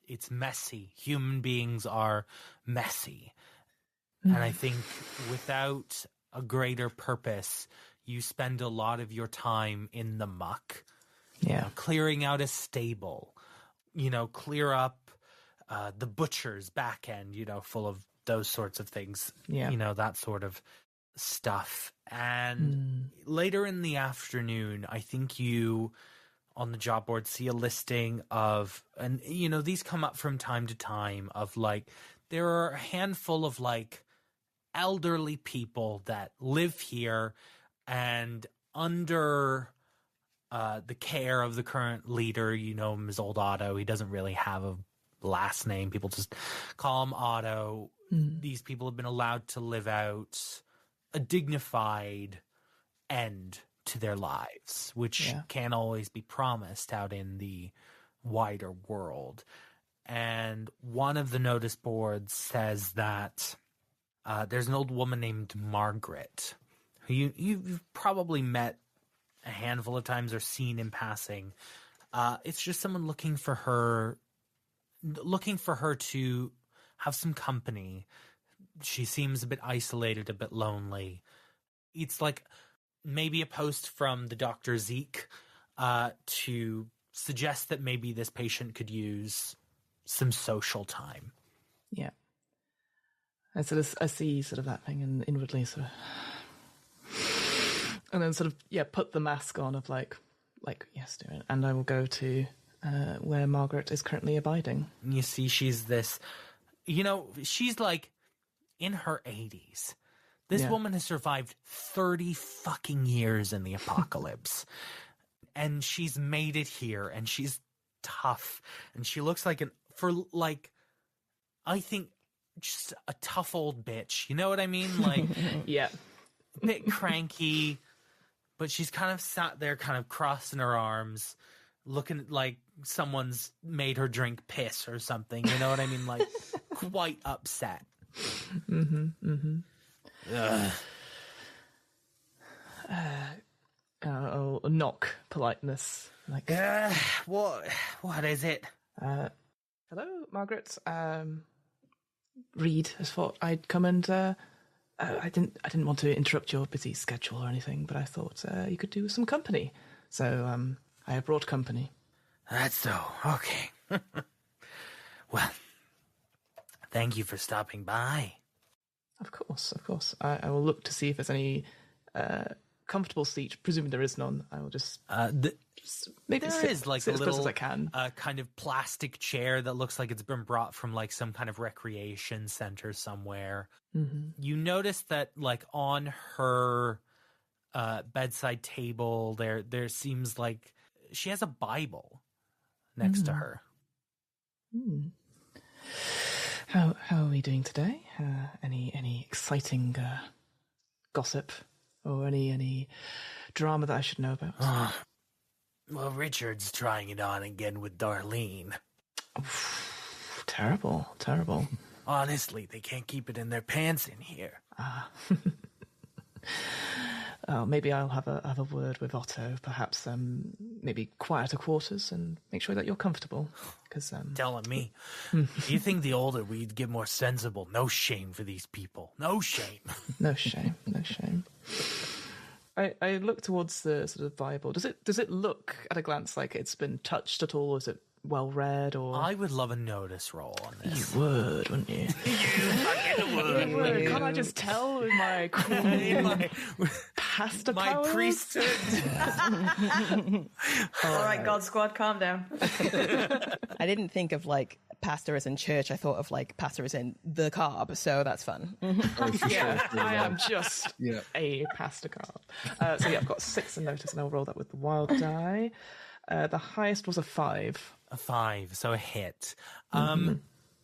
It's messy. Human beings are messy. And I think without a greater purpose, you spend a lot of your time in the muck. Yeah. Clearing out a stable, clear up the butcher's back end, full of those sorts of things, that sort of stuff. And later in the afternoon, I think you on the job board see a listing of, and these come up from time to time, of there are a handful of elderly people that live here and under the care of the current leader. Him as Old Otto. He doesn't really have a last name. People just call him Otto. These people have been allowed to live out a dignified end to their lives, which can't always be promised out in the wider world. And one of the notice boards says that there's an old woman named Margaret, who you've probably met a handful of times or seen in passing. It's just someone looking for her to have some company. She seems a bit isolated, a bit lonely. It's maybe a post from the Dr. Zeke to suggest that maybe this patient could use some social time. Yeah. I see sort of that thing and inwardly sort of, and then sort of, put the mask on of yes, do it. And I will go to where Margaret is currently abiding. You see, she's this, she's in her 80s. This woman has survived 30 fucking years in the apocalypse. And she's made it here, and she's tough. And she looks I think, just a tough old bitch. You know what I mean? Yeah. A bit cranky, but she's kind of sat there kind of crossing her arms, looking like someone's made her drink piss or something. You know what I mean? Quite upset. Knock politeness. What is it? Hello, Margaret. Reed has thought I'd come and I didn't want to interrupt your busy schedule or anything, but I thought you could do with some company. So I have brought company. That's so. Okay. Well, thank you for stopping by. Of course. I will look to see if there's any comfortable seat. Presuming there is none, I will just maybe there is sit as close as I can. Kind of plastic chair that looks like it's been brought from some kind of recreation center somewhere. You notice that on her bedside table there seems like she has a Bible next to her. How are we doing today? Any exciting gossip or any drama that I should know about? Well, Richard's trying it on again with Darlene. Terrible. Honestly, they can't keep it in their pants in here. Maybe I'll have a word with Otto. Perhaps maybe quieter quarters and make sure that you're comfortable. Because telling me, you think the older we'd get more sensible? No shame for these people. No shame. No shame. I look towards the sort of Bible. Does it look at a glance like it's been touched at all? Or is it well read? Or I would love a notice roll on this. You would, wouldn't you? You would. Can't I just tell with my pastor my powers? priesthood? All right, God Squad, calm down. I didn't think of pastor as in church. I thought of pastor as in the carb, so that's fun. I am just a pastor carb. So I've got 6 in notice, and I'll roll that with the wild die. The highest was a 5. A 5, so a hit.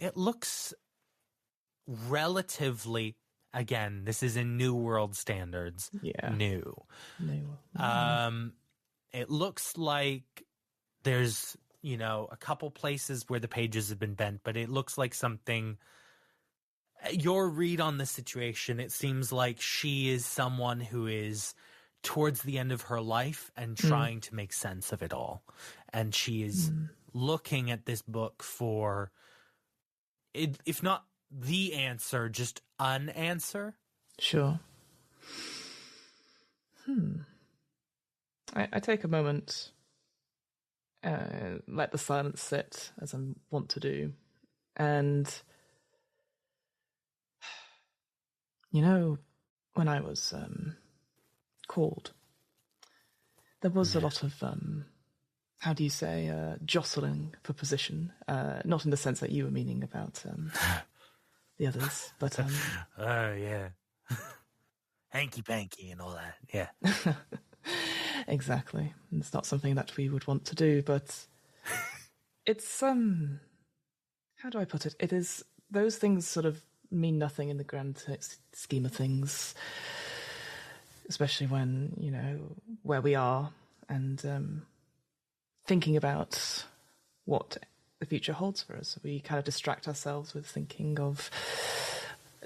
it looks relatively, again, this is in New World standards. Yeah. New. New. It looks like there's, you know, a couple places where the pages have been bent, but it looks like something. Your read on the situation, it seems like she is someone who is towards the end of her life and trying to make sense of it all. And she is looking at this book for, if not the answer, just an answer. Sure. I take a moment, let the silence sit, as I want to do, and you know, when I was called, there was a lot of how do you say, jostling for position, not in the sense that you were meaning about the others, but Yeah. Hanky-panky and all that, yeah. Exactly. It's not something that we would want to do, but it's how do I put it? It is, those things sort of mean nothing in the grand scheme of things, especially when, you know, where we are and thinking about what the future holds for us. We kind of distract ourselves with thinking of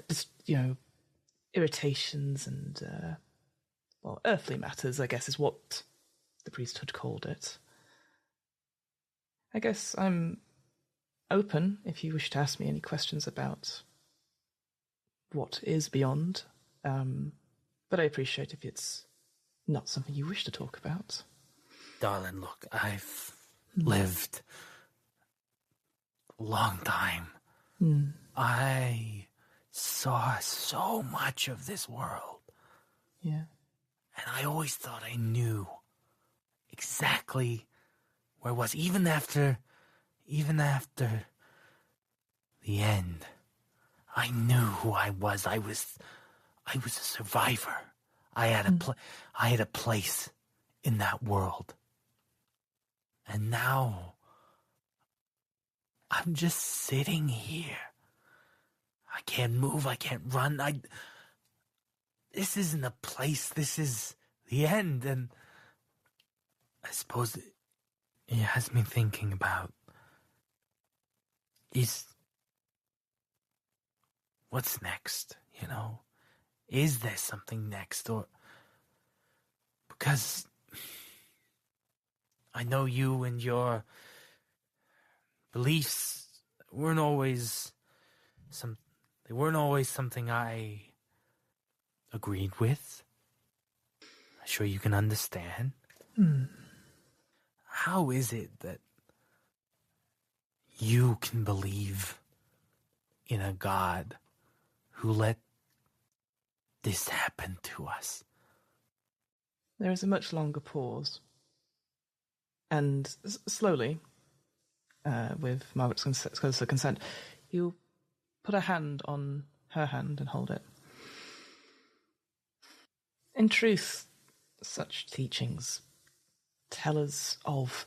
just, you know, irritations and well, earthly matters, I guess, is what the priesthood called it. I guess I'm open if you wish to ask me any questions about what is beyond, but I appreciate if it's not something you wish to talk about. Darling, look, I've lived a long time. I saw so much of this world. Yeah. And I always thought I knew exactly where I was, even after the end. I knew who I was. I was a survivor. I had a place in that world. And now I'm just sitting here. I can't move. I can't run. This isn't a place. This is the end. And I suppose it has me thinking about what's next, you know? Is there something next? Or because I know you and your beliefs weren't always something I agreed with. I'm sure you can understand. How is it that you can believe in a God who let this happen to us? There is a much longer pause. And slowly, with Margaret's consent, he'll put a hand on her hand and hold it. In truth, such teachings tell us of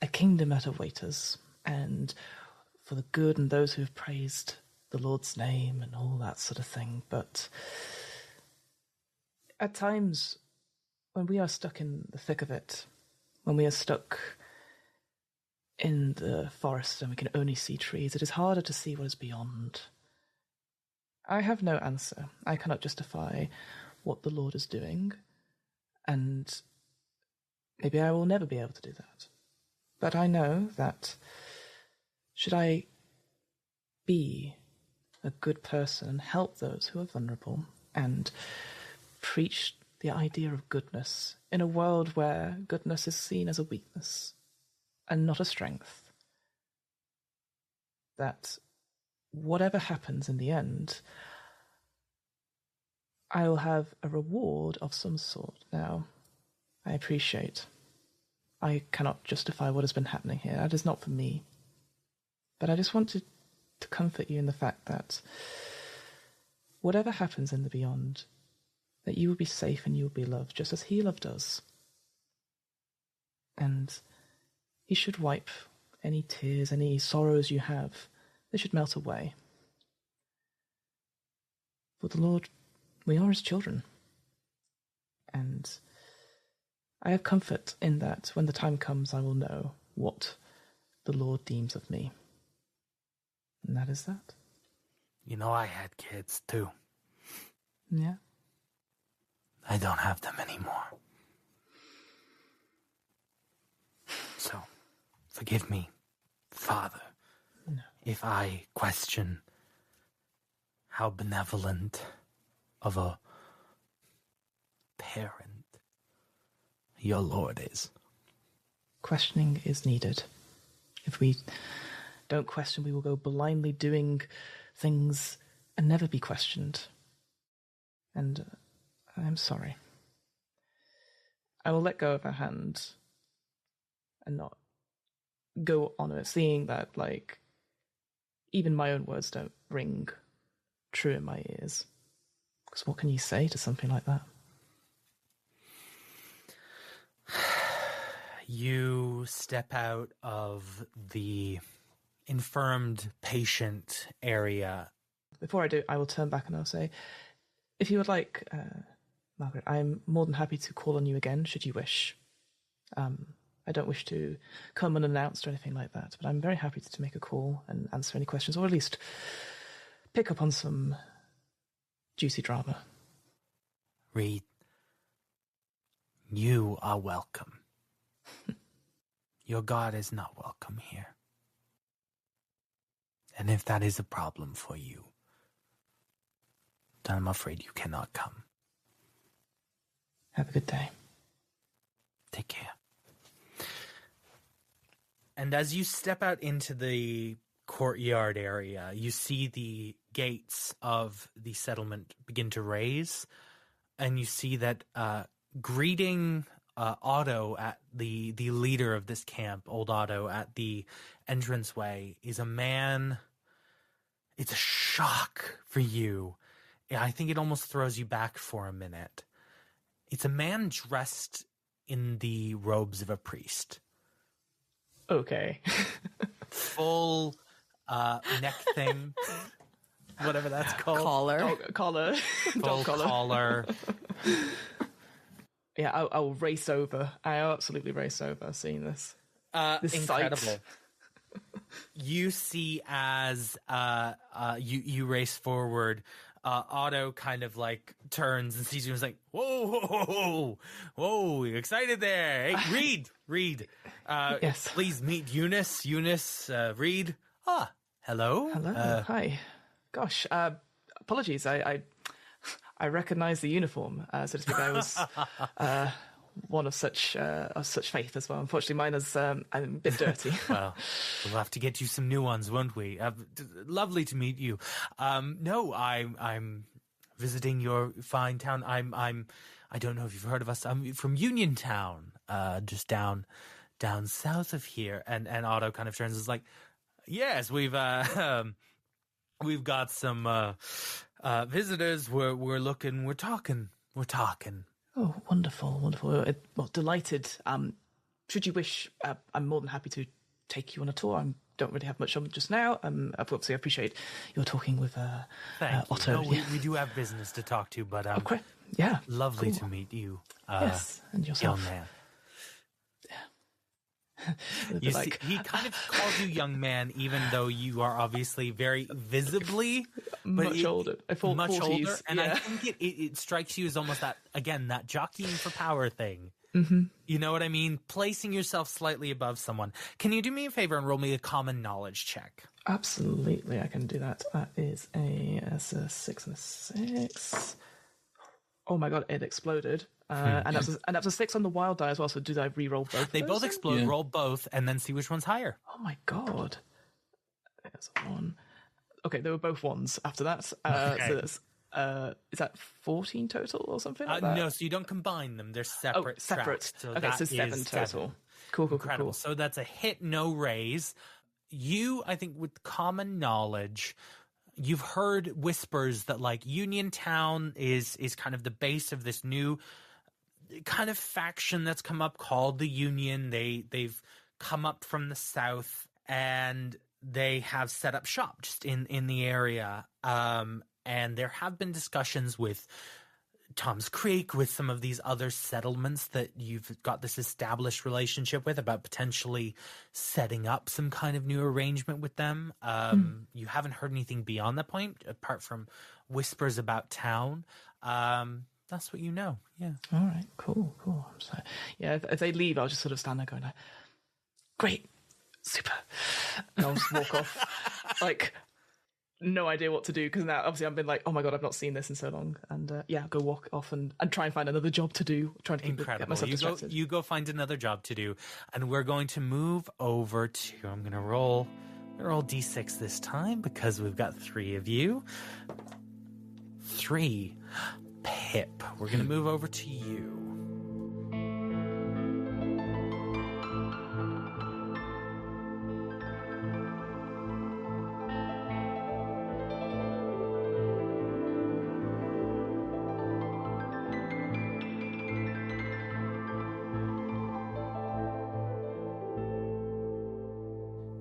a kingdom that awaits us, and for the good and those who have praised the Lord's name and all that sort of thing. But at times, when we are stuck in the thick of it, when we are stuck in the forest and we can only see trees, it is harder to see what is beyond. I have no answer. I cannot justify what the Lord is doing, and maybe I will never be able to do that. But I know that should I be a good person and help those who are vulnerable and preach the idea of goodness in a world where goodness is seen as a weakness and not a strength, that whatever happens in the end, I will have a reward of some sort. Now, I appreciate I cannot justify what has been happening here. That is not for me. But I just want to comfort you in the fact that whatever happens in the beyond, that you will be safe and you will be loved, just as he loved us. And he should wipe any tears, any sorrows you have, they should melt away. For the Lord, we are his children. And I have comfort in that when the time comes, I will know what the Lord deems of me. And that is that. You know, I had kids too. Yeah. I don't have them anymore. So, forgive me, Father, if I question how benevolent of a parent your Lord is. Questioning is needed. If we don't question, we will go blindly doing things and never be questioned. And I'm sorry. I will let go of her hand and not go on it, seeing that, like, even my own words don't ring true in my ears. Because what can you say to something like that? You step out of the infirmed patient area. Before I do, I will turn back and I'll say, if you would like, Margaret, I'm more than happy to call on you again, should you wish. I don't wish to come unannounced or anything like that, but I'm very happy to make a call and answer any questions, or at least pick up on some juicy drama. Reed, you are welcome. Your God is not welcome here. And if that is a problem for you, then I'm afraid you cannot come. Have a good day. Take care. And as you step out into the courtyard area, you see the gates of the settlement begin to raise, and you see that greeting Otto, at the leader of this camp, old Otto, at the entranceway, is a man. It's a shock for you. I think it almost throws you back for a minute. It's a man dressed in the robes of a priest. Okay. Full neck thing, whatever that's called. Collar. Full collar. Yeah, I'll race over. I'll absolutely race over seeing this. This Incredible. sight. You see as you race forward, Otto kind of like turns and sees you and is like, whoa, you excited there. Hey, Reed. Yes. Please meet Eunice, Reed. Hello. Hi. Gosh, apologies. I recognize the uniform, so to speak. I was one of such faith as well. Unfortunately, mine is I'm a bit dirty. Well, we'll have to get you some new ones, won't we? Lovely to meet you. No, I'm visiting your fine town. I don't know if you've heard of us. I'm from Uniontown, just down south of here. And Otto kind of turns and is like, yes, we've got some visitors. We're looking. We're talking. Oh, wonderful. Well, delighted. Should you wish, I'm more than happy to take you on a tour. I don't really have much on just now. Obviously, I appreciate you're talking with Thank Otto. you. No, we do have business to talk to, but okay. Yeah, lovely cool. to meet you. Yes, and yourself. Young man. You see, he kind of calls you young man, even though you are obviously very visibly much older. Much 40s, older, and yeah. I think it strikes you as almost that jockeying for power thing. Mm-hmm. You know what I mean? Placing yourself slightly above someone. Can you do me a favor and roll me a common knowledge check? Absolutely, I can do that. That is a 6 and a 6. Oh my god, it exploded. And that's a 6 on the wild die as well. So did I re-roll both? They both explode. Yeah. Roll both, and then see which one's higher. Oh my god. There's a 1. Okay, they were both 1s after that. Okay. So that's, is that 14 total or something like that? No, so you don't combine them. They're separate. Separate. tracks. So okay, that so 7 is total. 7. Cool. Incredible. So that's a hit, no raise. You, I think, with common knowledge, you've heard whispers that like Uniontown is kind of the base of this new kind of faction that's come up called the Union. They've come up from the south, and they have set up shop just in the area. And there have been discussions with Tom's Creek, with some of these other settlements that you've got this established relationship with, about potentially setting up some kind of new arrangement with them. You haven't heard anything beyond that point, apart from whispers about town. That's what you know. Yeah. All right. Cool. So, yeah, if they leave, I'll just sort of stand there going like, great, super. And I'll just walk off, like, no idea what to do, because now obviously I've been like, oh my god, I've not seen this in so long, and yeah, go walk off and try and find another job to do, trying to get myself distracted. You go find another job to do, and we're going to move over to, I'm going to roll d6 this time because we've got 3 of you. 3. Pip, we're going to move over to you.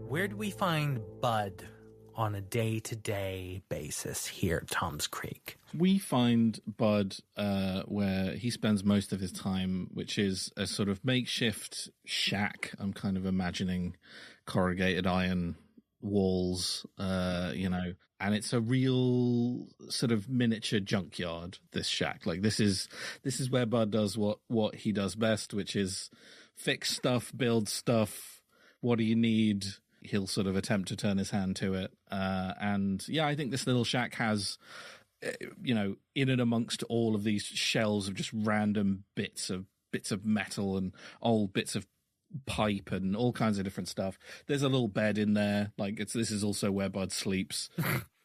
Where do we find Bud on a day-to-day basis here at Tom's Creek? We find Bud where he spends most of his time, which is a sort of makeshift shack. I'm kind of imagining corrugated iron walls, and it's a real sort of miniature junkyard, this shack. Like this is where Bud does what he does best, which is fix stuff, build stuff. What do you need? He'll sort of attempt to turn his hand to it. And yeah, I think this little shack has, in and amongst all of these shells of just random bits of metal and old bits of pipe and all kinds of different stuff. There's a little bed in there. Like this is also where Bud sleeps.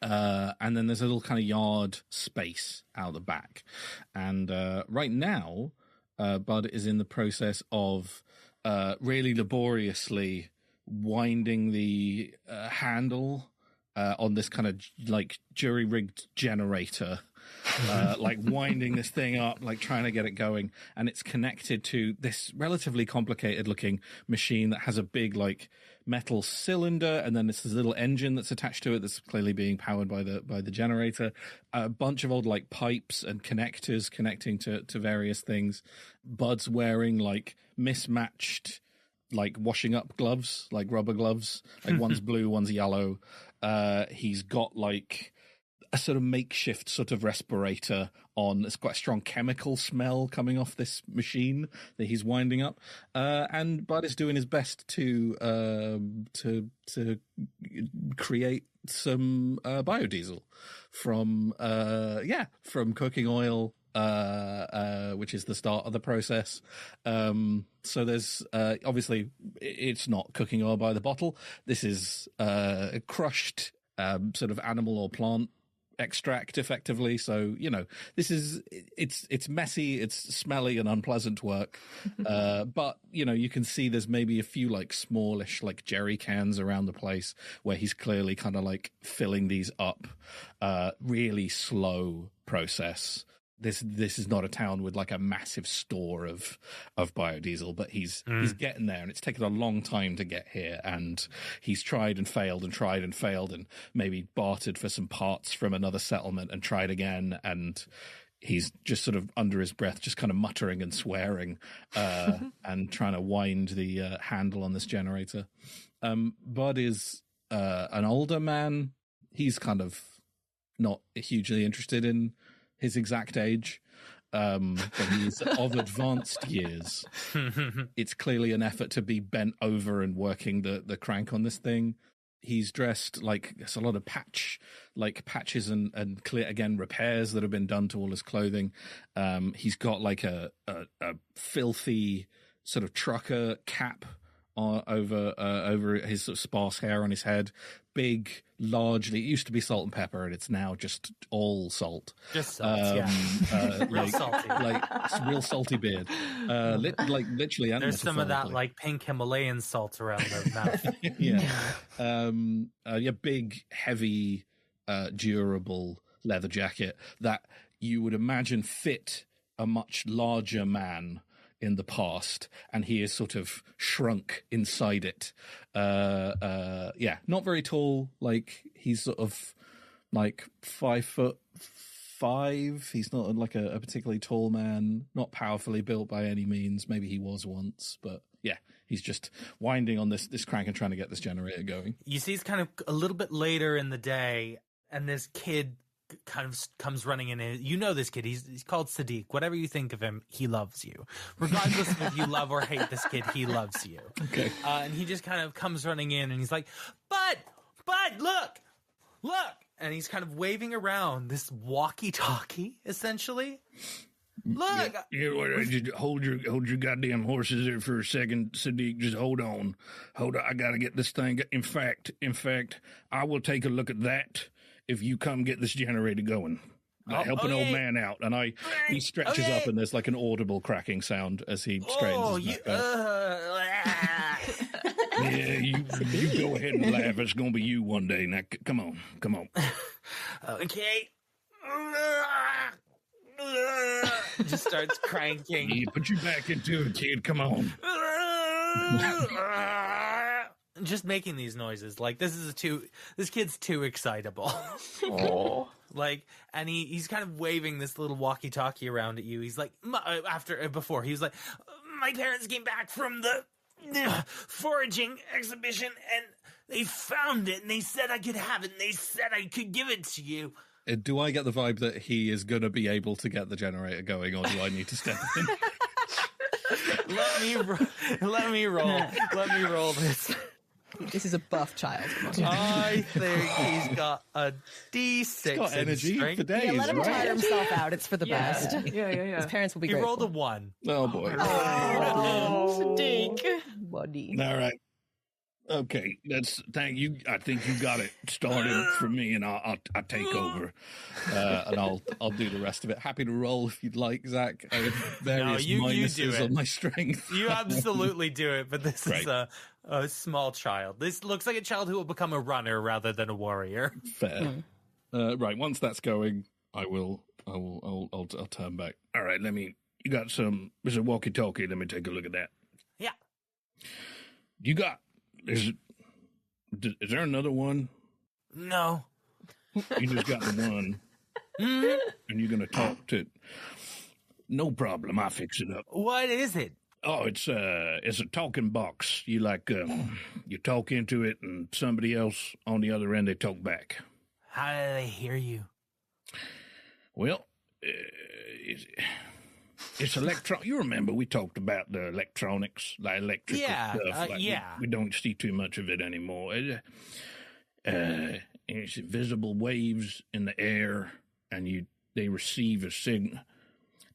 And then there's a little kind of yard space out the back. And right now, Bud is in the process of really laboriously winding the handle on this kind of like jury-rigged generator, like winding this thing up, like trying to get it going. And it's connected to this relatively complicated-looking machine that has a big like metal cylinder, and then there's this little engine that's attached to it that's clearly being powered by the generator. A bunch of old like pipes and connectors connecting to various things. Bud's wearing like mismatched like washing up gloves, like rubber gloves, like one's blue, one's yellow. He's got like a sort of makeshift sort of respirator on. There's quite a strong chemical smell coming off this machine that he's winding up. And Bud is doing his best to create some biodiesel from cooking oil, which is the start of the process. So there's obviously it's not cooking oil by the bottle. This is crushed sort of animal or plant extract, effectively. So this is it's messy, it's smelly and unpleasant work. But you can see there's maybe a few like smallish like jerry cans around the place where he's clearly kind of like filling these up. Really slow process. This is not a town with like a massive store of biodiesel, but he's getting there, and it's taken a long time to get here, and he's tried and failed and maybe bartered for some parts from another settlement and tried again, and he's just sort of under his breath, just kind of muttering and swearing, and trying to wind the handle on this generator. Bud is an older man. He's kind of not hugely interested in his exact age, but he's of advanced years. It's clearly an effort to be bent over and working the crank on this thing. He's dressed like there's a lot of patches and clear, again, repairs that have been done to all his clothing. He's got like a filthy sort of trucker cap over his sort of sparse hair on his head. Big, largely, it used to be salt and pepper, and it's now just all salt. Just salt, real salty. Like real salty beard. Literally. There's some of that like pink Himalayan salt around the mouth. Big, heavy, durable leather jacket that you would imagine fit a much larger man in the past, and he is sort of shrunk inside it. yeah, not very tall. Like, he's sort of like 5'5". He's not like a particularly tall man, not powerfully built by any means. Maybe he was once, but yeah, he's just winding on this crank and trying to get this generator going. You see, it's kind of a little bit later in the day, and this kid kind of comes running in. You know this kid. He's called Sadiq. Whatever you think of him, he loves you. Regardless of if you love or hate this kid, he loves you. Okay. And he just kind of comes running in, and he's like, Bud, look. And he's kind of waving around this walkie-talkie, essentially. Look. Yeah, just hold your goddamn horses there for a second, Sadiq. Just hold on. I gotta get this thing. In fact, I will take a look at that if you come get this generator going. Help an old man out. And he stretches up, and there's like an audible cracking sound as he straightens his neck out. Yeah, you go ahead and laugh. It's gonna be you one day. Now, come on. Okay. Just starts cranking. Yeah, put your back into it, kid. Come on. Just making these noises. Like, this kid's too excitable. Oh. Like, and he's kind of waving this little walkie-talkie around at you. He's like, before he was like, my parents came back from the foraging exhibition, and they found it, and they said I could have it, and they said I could give it to you. Do I get the vibe that he is going to be able to get the generator going, or do I need to step in? Let me roll this. This is a buff child. I think he's got a D6. He's got energy strength. for days. Yeah, let him right? tire himself out. It's for the best. Yeah. His parents will be He grateful. rolled a 1. Oh, boy. Sadiq. Buddy. All right. Okay, thank you. I think you got it started for me, and I'll take over. And I'll do the rest of it. Happy to roll if you'd like, Zach. I have various you do minuses it. on my strength. You absolutely do it, but this Right. is a small child. This looks like a child who will become a runner rather than a warrior. Fair. Right. Once that's going, I'll turn back. All right, you got there's a walkie-talkie. Let me take a look at that. Yeah. Is there another one? No. You just got the one. And you're going to talk to it. No problem. I'll fix it up. What is it? Oh, it's a talking box. You you talk into it, and somebody else on the other end, they talk back. How do they hear you? Well, it's electron. You remember we talked about the electronics, the electrical stuff. We don't see too much of it anymore. It's visible waves in the air, and they receive a signal.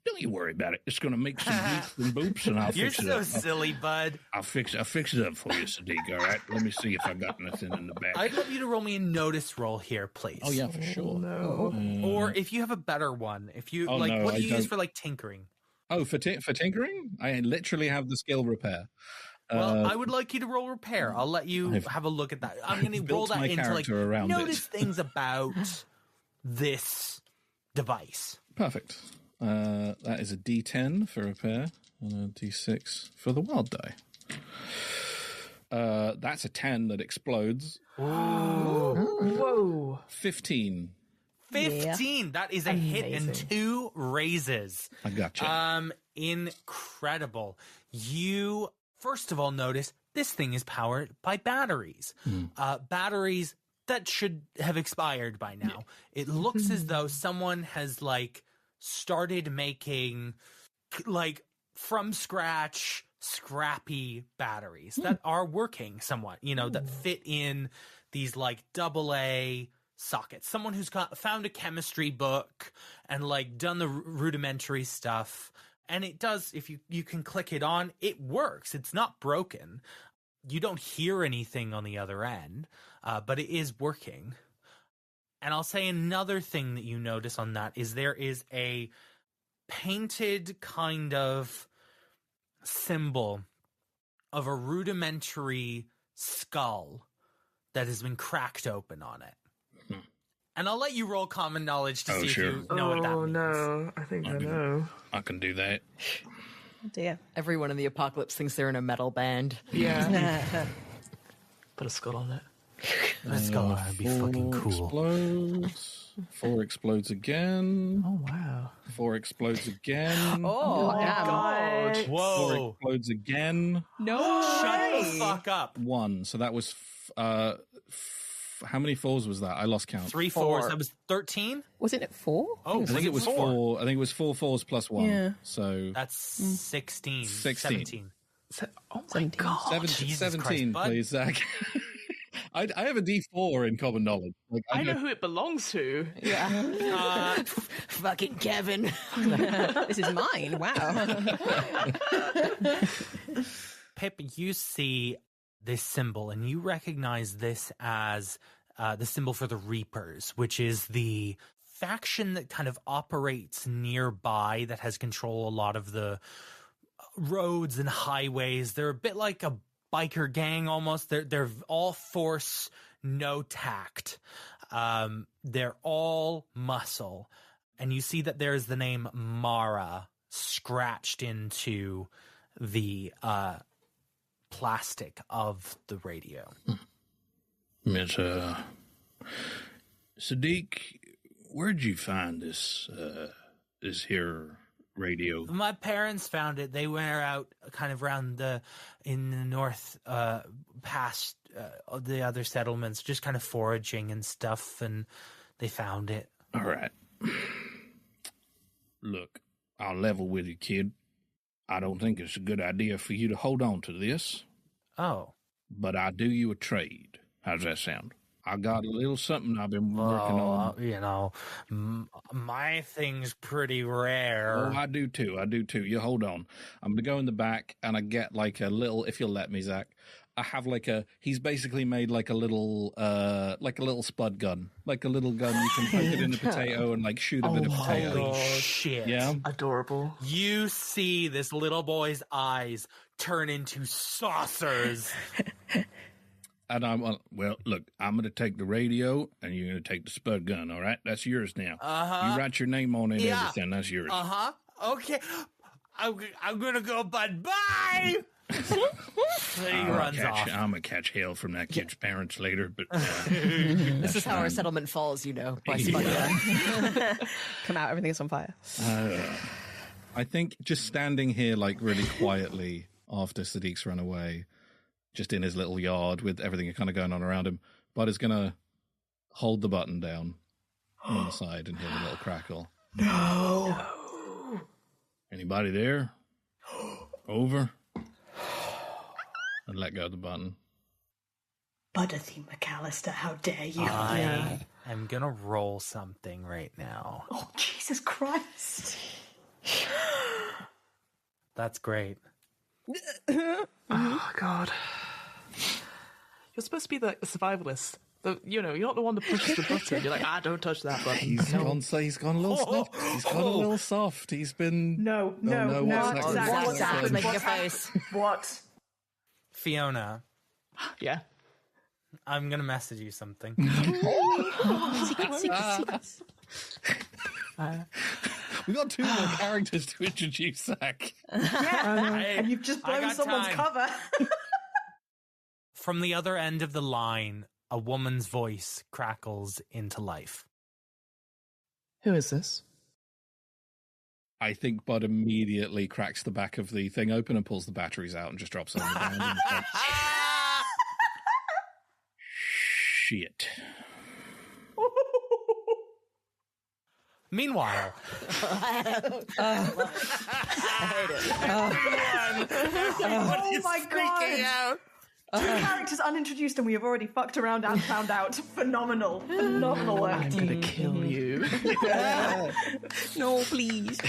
Don't you worry about it. It's going to make some beeps and boops, and I'll fix it up. You're so silly, bud. I'll fix it up for you, Sadiq. All right. Let me see if I got nothing in the back. I'd love you to roll me a notice roll here, please. Oh, yeah, for sure. No. Or if you have a better one, what do you use for like tinkering? Oh, for tinkering? I literally have the skill repair. Well, I would like you to roll repair. I'll let you have a look at that. I'm going to roll that into like notice things about this device. Perfect. That is a D10 for repair and a D6 for the wild die. That's a 10 that explodes. Whoa. 15. 15. That is a hit and 2 raises. I gotcha. Incredible. You first of all notice this thing is powered by batteries. Batteries that should have expired by now. It looks as though someone has started making from scratch scrappy batteries that are working somewhat, that fit in these AA sockets. Someone who's found a chemistry book and done the rudimentary stuff. And it does, if you can click it on, it works. It's not broken. You don't hear anything on the other end, but it is working. And I'll say another thing that you notice on that is there is a painted kind of symbol of a rudimentary skull that has been cracked open on it. And I'll let you roll common knowledge to see if you know what that means. Oh, no. I think I know. I can do that. Oh, dear. Everyone in the apocalypse thinks they're in a metal band. Yeah. Put a skull on it. Let's go. That'd be fucking cool. Explodes. 4 explodes again. Oh, wow. 4 explodes again. Oh, damn. God. 4 Whoa. explodes again. No. Shut the fuck up. 1. So that was how many 4s was that? I lost count. 3 4s. That was 13? Wasn't it 4? Oh, I think it was 4. I think it was 4 4s plus 1. Yeah. So That's 16. 16. 17. Oh, my God. Jesus 17, Christ, bud. please, Zach. I have a D4 in common knowledge. Like, I know who it belongs to. Yeah. Fucking Kevin. This is mine. Wow. Pip, you see this symbol, and you recognize this as the symbol for the Reapers, which is the faction that kind of operates nearby that has control a lot of the roads and highways. They're a bit like a biker gang almost. They're all force, no tact. They're all muscle. And you see that there's the name Mara scratched into the plastic of the radio. Miss Sadiq, where'd you find this here radio? My parents found it. They went out kind of around in the north, past the other settlements, just kind of foraging and stuff, and they found it. All right. Look, I'll level with you, kid. I don't think it's a good idea for you to hold on to this, Oh. but I'll do you a trade. How's that sound? I got a little something I've been working on. You know, my thing's pretty rare. Oh, I do too. You hold on. I'm going to go in the back and I get like a little, if you'll let me, Zach, I have like he's basically made like a little spud gun, like a little gun. You can poke it in a potato and like shoot a bit of potato. Holy shit. Yeah. Adorable. You see this little boy's eyes turn into saucers. And well, look, I'm going to take the radio and you're going to take the spud gun, all right? That's yours now. Uh-huh. You write your name on it and Yeah. everything. That's yours. Uh-huh. Okay. I'm going to go, bud. Bye! He runs off. I'm going to catch hell from that kid's parents later, but This is how our settlement falls, by spud gun. Come out, everything is on fire. I think just standing here like really quietly after Sadiq's run away, just in his little yard with everything kind of going on around him, Bud is going to hold the button down on the side and hear the little crackle. No. Anybody there? Over. And let go of the button. Buddathy McAllister, how dare you? I am going to roll something right now. Oh, Jesus Christ. That's great. Oh, God. You're supposed to be the survivalist. You're not the one that pushes the button. You're like, don't touch that button. He's gone a little soft. He's gone a little soft. He's been... No. what's Zach, Zach's making a face. What? Fiona, Yeah. I'm going to message you something. Secrets. We got 2 more characters to introduce, Zach. And you've just I blown got someone's time. cover. From the other end of the line, a woman's voice crackles into life. Who is this? I think Bud immediately cracks the back of the thing open and pulls the batteries out and just drops it on the ground. And it's like, Shit. Meanwhile, Oh my God. 2 characters unintroduced and we have already fucked around and found out. Phenomenal work. I'm gonna kill you. No, please.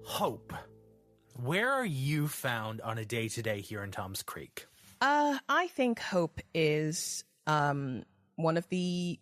Hope. Where are you found on a day-to-day here in Tom's Creek? I think Hope is one of the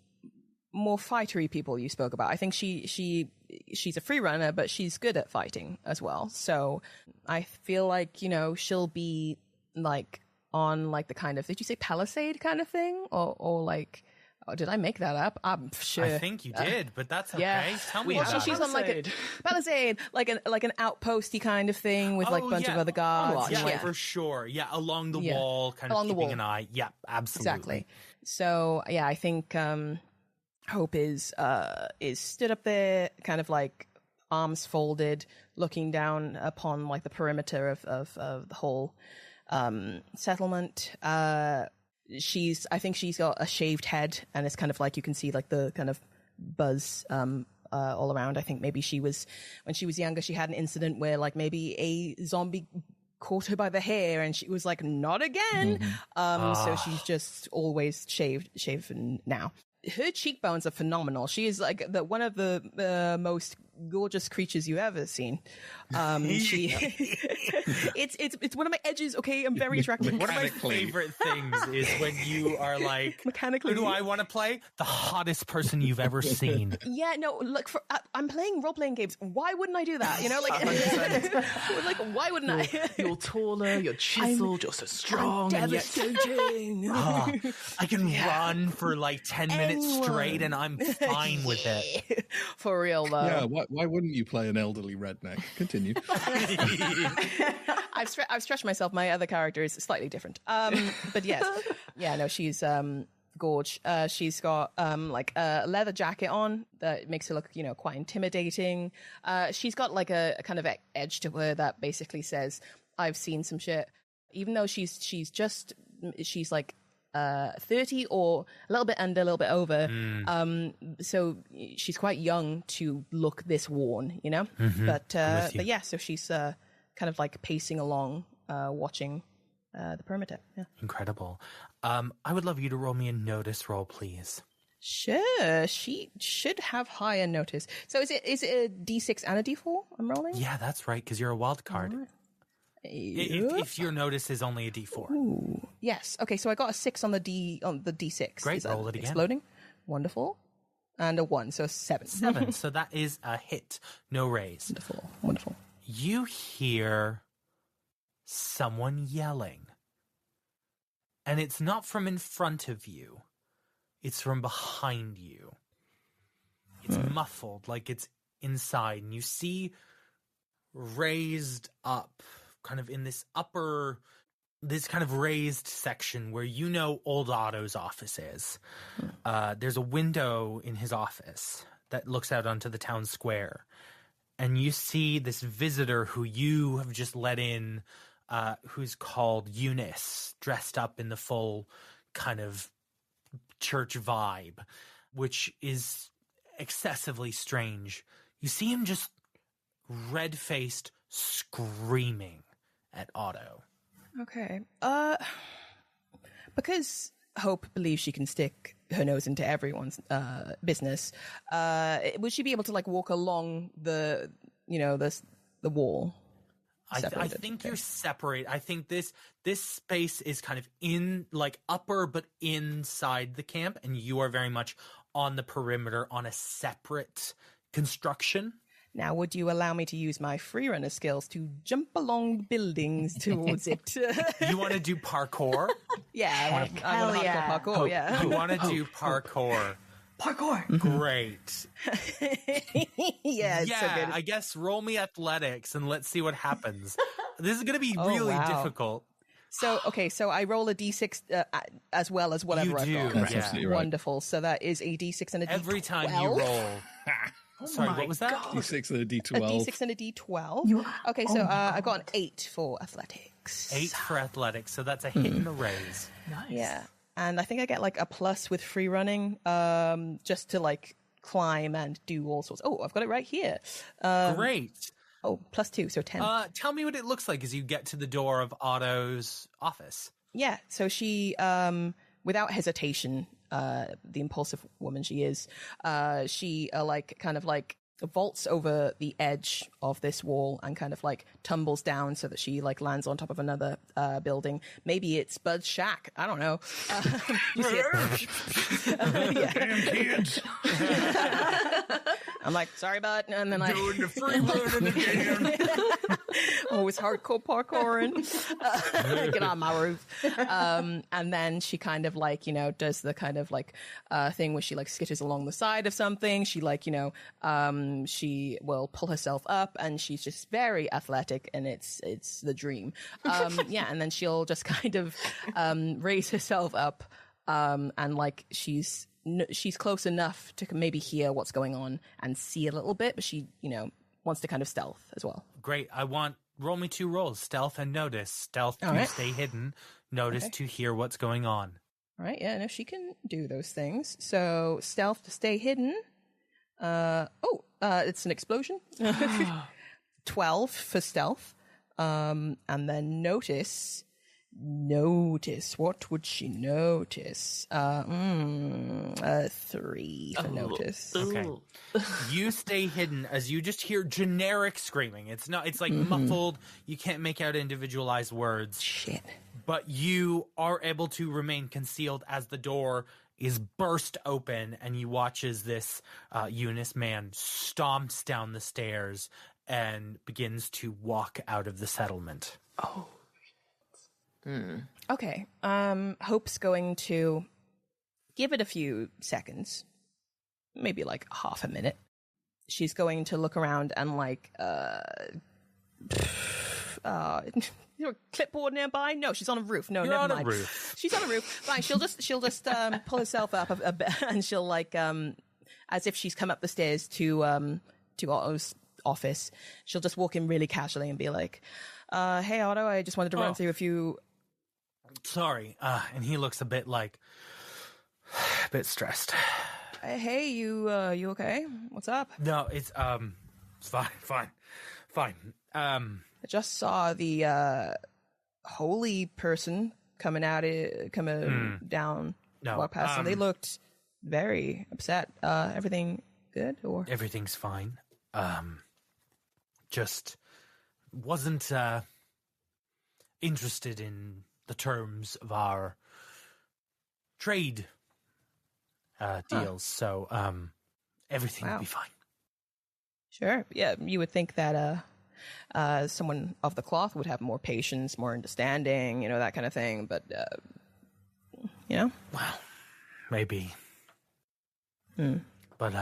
more fightery people you spoke about. I think she she's a free runner, but she's good at fighting as well. So I feel like, you know, she'll be like on like the kind of, did you say palisade kind of thing? Or like, oh, did I make that up? I'm sure. I think you did, but that's okay. Yeah. Tell me Well, about she's it. on like a palisade, like an outposty kind of thing with like a bunch of other guards. Yeah, for sure. Yeah, along the wall, kind Along of the keeping wall. an eye. Yeah, absolutely. Exactly. So yeah, I think Hope is stood up there, kind of like arms folded, looking down upon like the perimeter of the whole settlement. I think she's got a shaved head, and it's kind of like you can see like the kind of buzz all around. I think maybe when she was younger, she had an incident where like maybe a zombie caught her by the hair, and she was like, "Not again." So she's just always shaven now. Her cheekbones are phenomenal. She is like one of the most gorgeous creatures you've ever seen. It's one of my edges. Okay, I'm very attractive. One of my favorite things is when you are like, mechanically. Who do I want to play? The hottest person you've ever seen. Yeah, no, look, I'm playing role-playing games. Why wouldn't I do that? You know, like, like why wouldn't I? You're taller, you're chiseled, you're so strong. I'm devastating. I can run for like 10 minutes straight and I'm fine with it. For real, though. Yeah, why wouldn't you play an elderly redneck? Continue. I've stretched myself. My other character is slightly different. But yes. Yeah, no, she's gorge. She's got like a leather jacket on that makes her look, you know, quite intimidating. She's got like a kind of edge to her that basically says, I've seen some shit. Even though she's like 30 or a little bit under, a little bit over. So she's quite young to look this worn, you know? But yeah, so she's kind of like pacing along, watching the perimeter. Yeah. Incredible. I would love you to roll me a notice roll, please. Sure. She should have higher notice. So is it a D6 and a D4 I'm rolling? Yeah, that's right, because you're a wild card. If your notice is only a D4. Ooh. Yes. Okay, so I got a 6 on the D6. Great, roll it again. Exploding. Wonderful. And a 1, so 7. 7, so that is a hit. No raise. Wonderful. You hear someone yelling. And it's not from in front of you. It's from behind you. It's muffled, like it's inside. And you see raised up, kind of in this kind of raised section where you know old Otto's office is. There's a window in his office that looks out onto the town square. And you see this visitor who you have just let in, who's called Eunice, dressed up in the full kind of church vibe, which is excessively strange. You see him just red-faced, screaming at Otto. Okay. Because Hope believes she can stick her nose into everyone's business, would she be able to like walk along the wall? I think you're separate. I think this space is kind of in like upper but inside the camp, and you are very much on the perimeter on a separate construction. Now, would you allow me to use my freerunner skills to jump along buildings towards it? You want to do parkour? Yeah, I want to parkour. Yeah, you want to do parkour? Parkour. Great. Yeah, it's so good. I guess roll me athletics and let's see what happens. This is going to be really difficult. So, okay, so I roll a d6 as well as whatever You I've do, got. yeah. Absolutely right. Wonderful. So that is a d6 and a d12. Every time you roll. Sorry, what was that? D6 and a D12. A d6 and a d12. Okay, so I got an 8 for athletics. 8 for athletics, so that's a hit and a raise. Nice. Yeah. And I think I get like a plus with free running, just to like climb and do all sorts. Oh, I've got it right here. Great. Oh, +2, so 10. Tell me what it looks like as you get to the door of Otto's office. Yeah, so she, without hesitation, the impulsive woman she is, she like kind of like vaults over the edge of this wall and kind of like tumbles down so that she like lands on top of another building. Maybe it's Bud's shack. I don't know. You see it. Damn kids. I'm like, sorry, Bud. And then Doing the free running again. always hardcore parkouring. Get on my roof. And then she kind of like, you know, does the kind of like thing where she like skitters along the side of something. She like, you know, she will pull herself up and she's just very athletic and it's the dream. Yeah. And then she'll just kind of raise herself up and like she's close enough to maybe hear what's going on and see a little bit, but she, you know, wants to kind of stealth as well. Great. Roll me 2 rolls, stealth and notice. Stealth to stay hidden, notice to hear what's going on. All right, yeah, no, she can do those things. So stealth to stay hidden. It's an explosion. 12 for stealth. And then notice. What would she notice? 3 for notice. Okay. You stay hidden as you just hear generic screaming. It's like muffled. You can't make out individualized words. Shit. But you are able to remain concealed as the door is burst open and you watch as this Eunice man stomps down the stairs and begins to walk out of the settlement. Oh. Okay. Hope's going to give it a few seconds, maybe like half a minute. She's going to look around and like, clipboard nearby? No, she's on a roof. No, You're never on mind. a roof. She's on a roof. Fine. She'll just pull herself up a bit, and she'll like as if she's come up the stairs to Otto's office. She'll just walk in really casually and be like, "Hey, Otto, I just wanted to run through a few." Sorry. And he looks a bit stressed. Hey, you okay? What's up? No, it's fine. I just saw the holy person coming down walk past, and they looked very upset. Everything good or everything's fine. Just wasn't interested in the terms of our trade deals, so everything will be fine. Sure. Yeah, you would think that someone of the cloth would have more patience, more understanding, you know, that kind of thing. But you know, well, maybe. But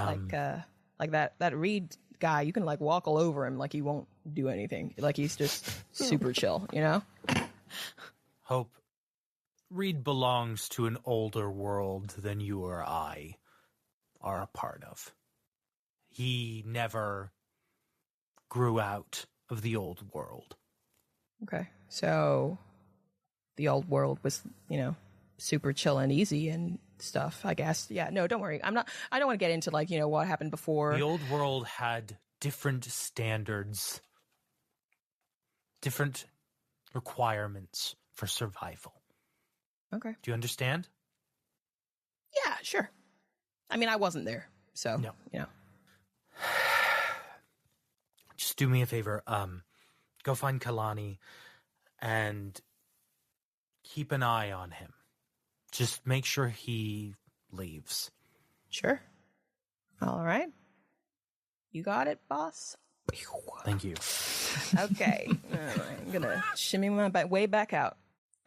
like that Reed guy, you can like walk all over him, like he won't do anything. Like he's just super chill, you know. Hope, Reed belongs to an older world than you or I are a part of. He never grew out of the old world. Okay. So the old world was, you know, super chill and easy and stuff, I guess. Yeah, no, don't worry. I don't want to get into like, you know, what happened before. The old world had different standards, different requirements for survival. Okay. Do you understand? Yeah, sure. I mean, I wasn't there, so, no. You know. Just do me a favor. Go find Kalani and keep an eye on him. Just make sure he leaves. Sure. All right. You got it, boss. Thank you. Okay. All right. I'm gonna shimmy my way back out.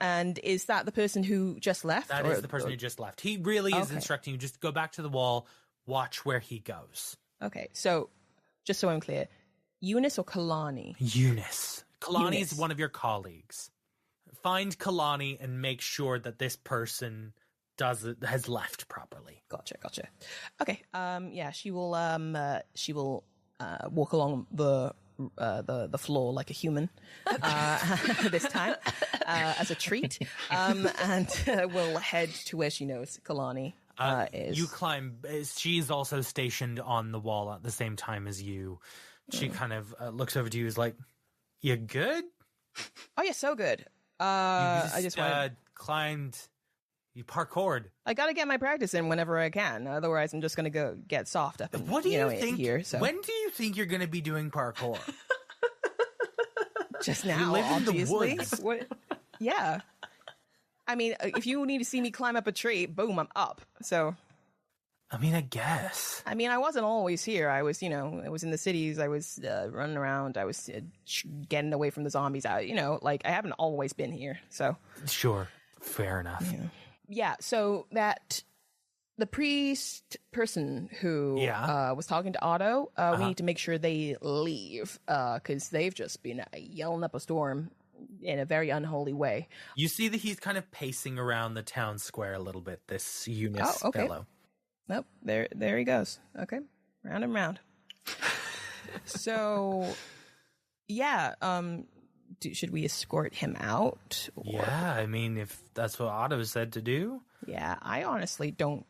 And is that the person who just left? That is the person who just left. He really is instructing you. Just go back to the wall, watch where he goes. Okay. So, just so I'm clear, Eunice or Kalani? Eunice. Kalani is one of your colleagues. Find Kalani and make sure that this person has left properly. Gotcha. Okay. Yeah, she will walk along the floor like a human this time as a treat, and will head to where she knows Kalani is. You climb. She's also stationed on the wall at the same time as you. She kind of looks over to you, is like, "You good? Oh yeah, so good. I just climbed. You parkoured. I gotta get my practice in whenever I can. Otherwise, I'm just gonna go get soft up in, What do you think? here. So. When do you think you're going to be doing parkour? Just now, live in the obviously. woods. What? Yeah. I mean, if you need to see me climb up a tree, boom, I'm up. So. I mean, I guess. I mean, I wasn't always here. I was, I was in the cities. I was running around. I was getting away from the zombies. I haven't always been here. So. Sure. Fair enough. Yeah. So the priest person who was talking to Otto, we need to make sure they leave because they've just been yelling up a storm in a very unholy way. You see that he's kind of pacing around the town square a little bit, this Eunice fellow. Nope, there he goes. Okay, round and round. So, yeah, should we escort him out? Or? Yeah, I mean, if that's what Otto said to do. Yeah, I honestly don't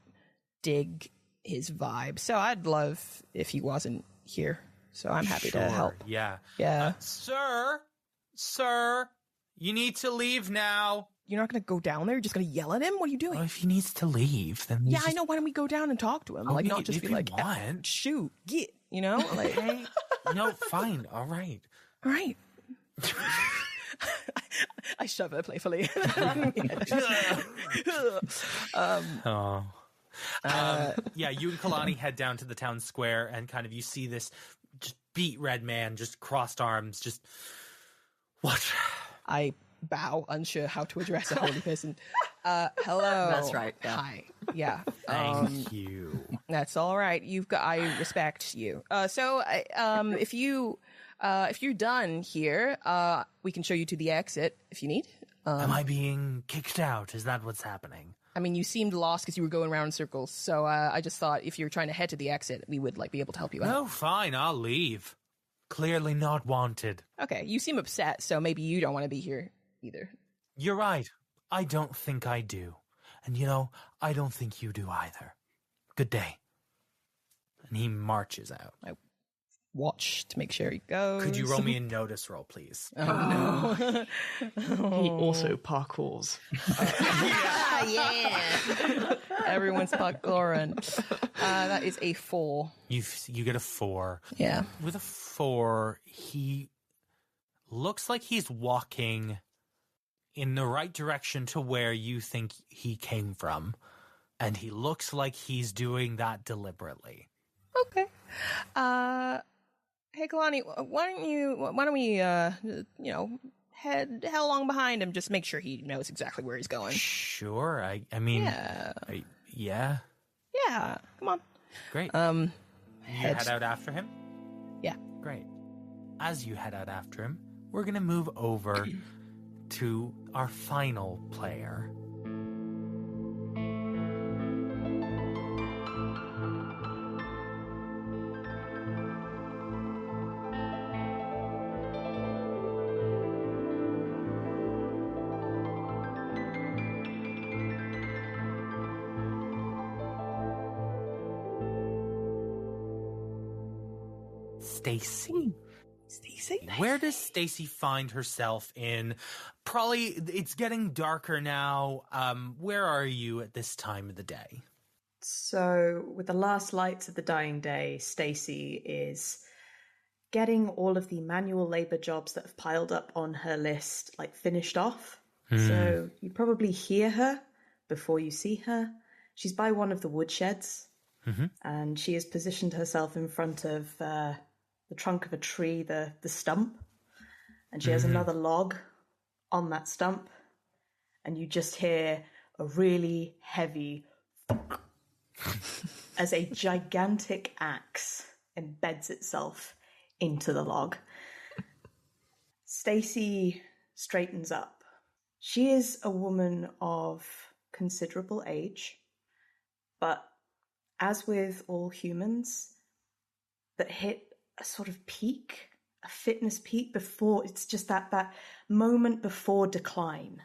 dig his vibe, so I'd love if he wasn't here. So I'm happy to help. Yeah. Sir, you need to leave now. You're not going to go down there? You're just going to yell at him? What are you doing? Well, if he needs to leave, then yeah, I know. Why don't we go down and talk to him? Like, not just be like, shoot, get, Like, hey, no, fine, all right. All right. I shove her playfully. Yeah, you and Kalani head down to the town square, and kind of you see this just beat red man, just crossed arms, just what? I bow, unsure how to address a holy person. Hello. That's right. Yeah. Hi. Yeah. Thank you. That's all right. I respect you. So if you're done here, we can show you to the exit if you need. Am I being kicked out? Is that what's happening? I mean, you seemed lost because you were going around in circles. So I just thought if you're trying to head to the exit, we would be able to help you out. No, fine. I'll leave. Clearly not wanted. Okay. You seem upset, so maybe you don't want to be here either. You're right. I don't think I do. And I don't think you do either. Good day. And he marches out. I watch to make sure he goes. Could you roll me a notice roll, please? Oh, no. He also parkours. Yeah. Everyone's parkouring. That is a 4. You get a 4. Yeah. With a 4, he looks like he's walking in the right direction to where you think he came from. And he looks like he's doing that deliberately. Okay. Hey, Kalani, why don't we head along behind him, just make sure he knows exactly where he's going. Sure. I mean, yeah. Yeah. Come on. Great. You head out after him? Yeah. Great. As you head out after him, we're going to move over to our final player. Stacy. Where does Stacy find herself in? Probably, it's getting darker now. Where are you at this time of the day? So, with the last lights of the dying day, Stacy is getting all of the manual labor jobs that have piled up on her list, finished off. So, you probably hear her before you see her. She's by one of the woodsheds, and she has positioned herself in front of the trunk of a tree, the stump, and she has another log on that stump, and you just hear a really heavy thunk as a gigantic axe embeds itself into the log. Stacy straightens up. She is a woman of considerable age, but as with all humans that hit a sort of peak, a fitness peak before, it's just that moment before decline.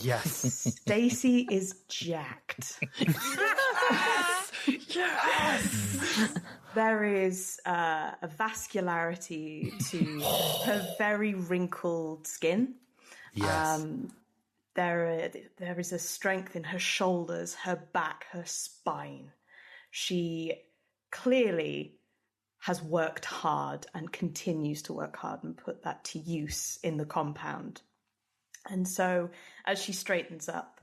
Yes. Stacy is jacked. Yes! There is a vascularity to her very wrinkled skin. Yes. There is a strength in her shoulders, her back, her spine. She clearly has worked hard and continues to work hard and put that to use in the compound. And so as she straightens up,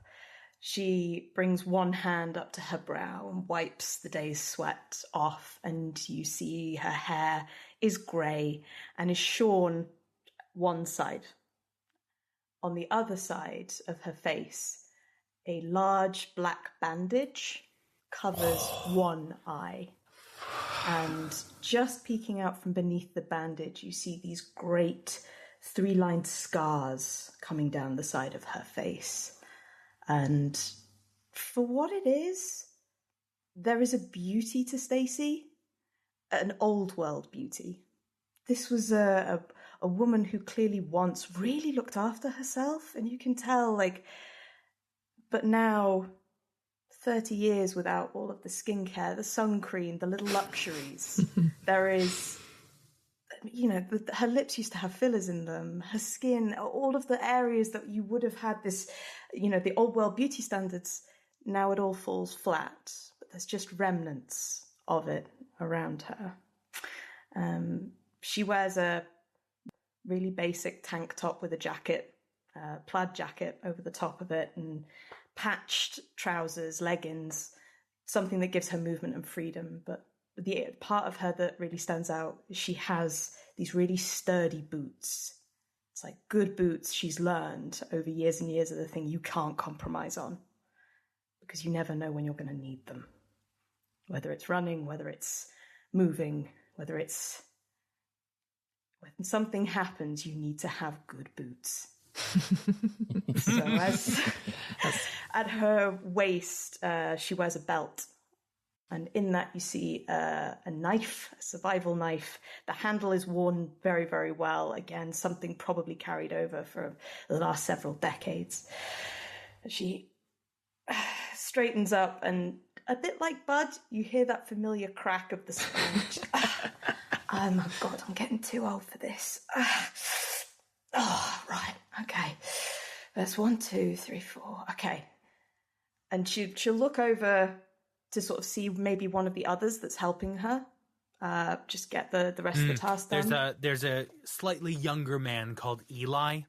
she brings one hand up to her brow and wipes the day's sweat off, and you see her hair is grey and is shorn one side. On the other side of her face, a large black bandage covers one eye. And just peeking out from beneath the bandage, you see these great 3-lined scars coming down the side of her face. And for what it is, there is a beauty to Stacey, an old world beauty. This was a woman who clearly once really looked after herself, and you can tell, like, but now 30 years without all of the skincare, the sun cream, the little luxuries. There is, you know, her lips used to have fillers in them, her skin, all of the areas that you would have had this, you know, the old world beauty standards. Now it all falls flat, but there's just remnants of it around her. She wears a really basic tank top with a jacket, plaid jacket over the top of it, and patched trousers, leggings, something that gives her movement and freedom. But the part of her that really stands out is she has these really sturdy boots. It's like good boots she's learned over years and years of the thing you can't compromise on, because you never know when you're going to need them. Whether it's running, whether it's moving, whether it's when something happens, you need to have good boots. So at her waist, she wears a belt. And in that you see a knife, a survival knife. The handle is worn very, very well. Again, something probably carried over for the last several decades. She straightens up, and a bit like Bud, you hear that familiar crack of the sponge. Oh my God, I'm getting too old for this. Oh, right, okay. That's 1, 2, 3, 4. Okay. And she'll look over to sort of see maybe one of the others that's helping her. Just get the rest of the task done. There's a slightly younger man called Eli.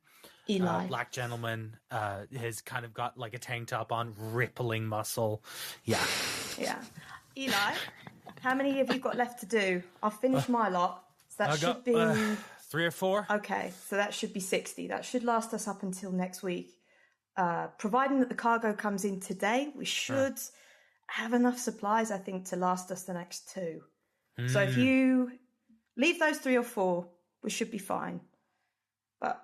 Black gentleman, has kind of got like a tank top on, rippling muscle. Yeah. Eli, how many have you got left to do? I've finished my lot. So that should be 3 or 4. Okay, so that should be 60. That should last us up until next week. Providing that the cargo comes in today, we should have enough supplies, I think, to last us the next 2. So if you leave those 3 or 4, we should be fine. But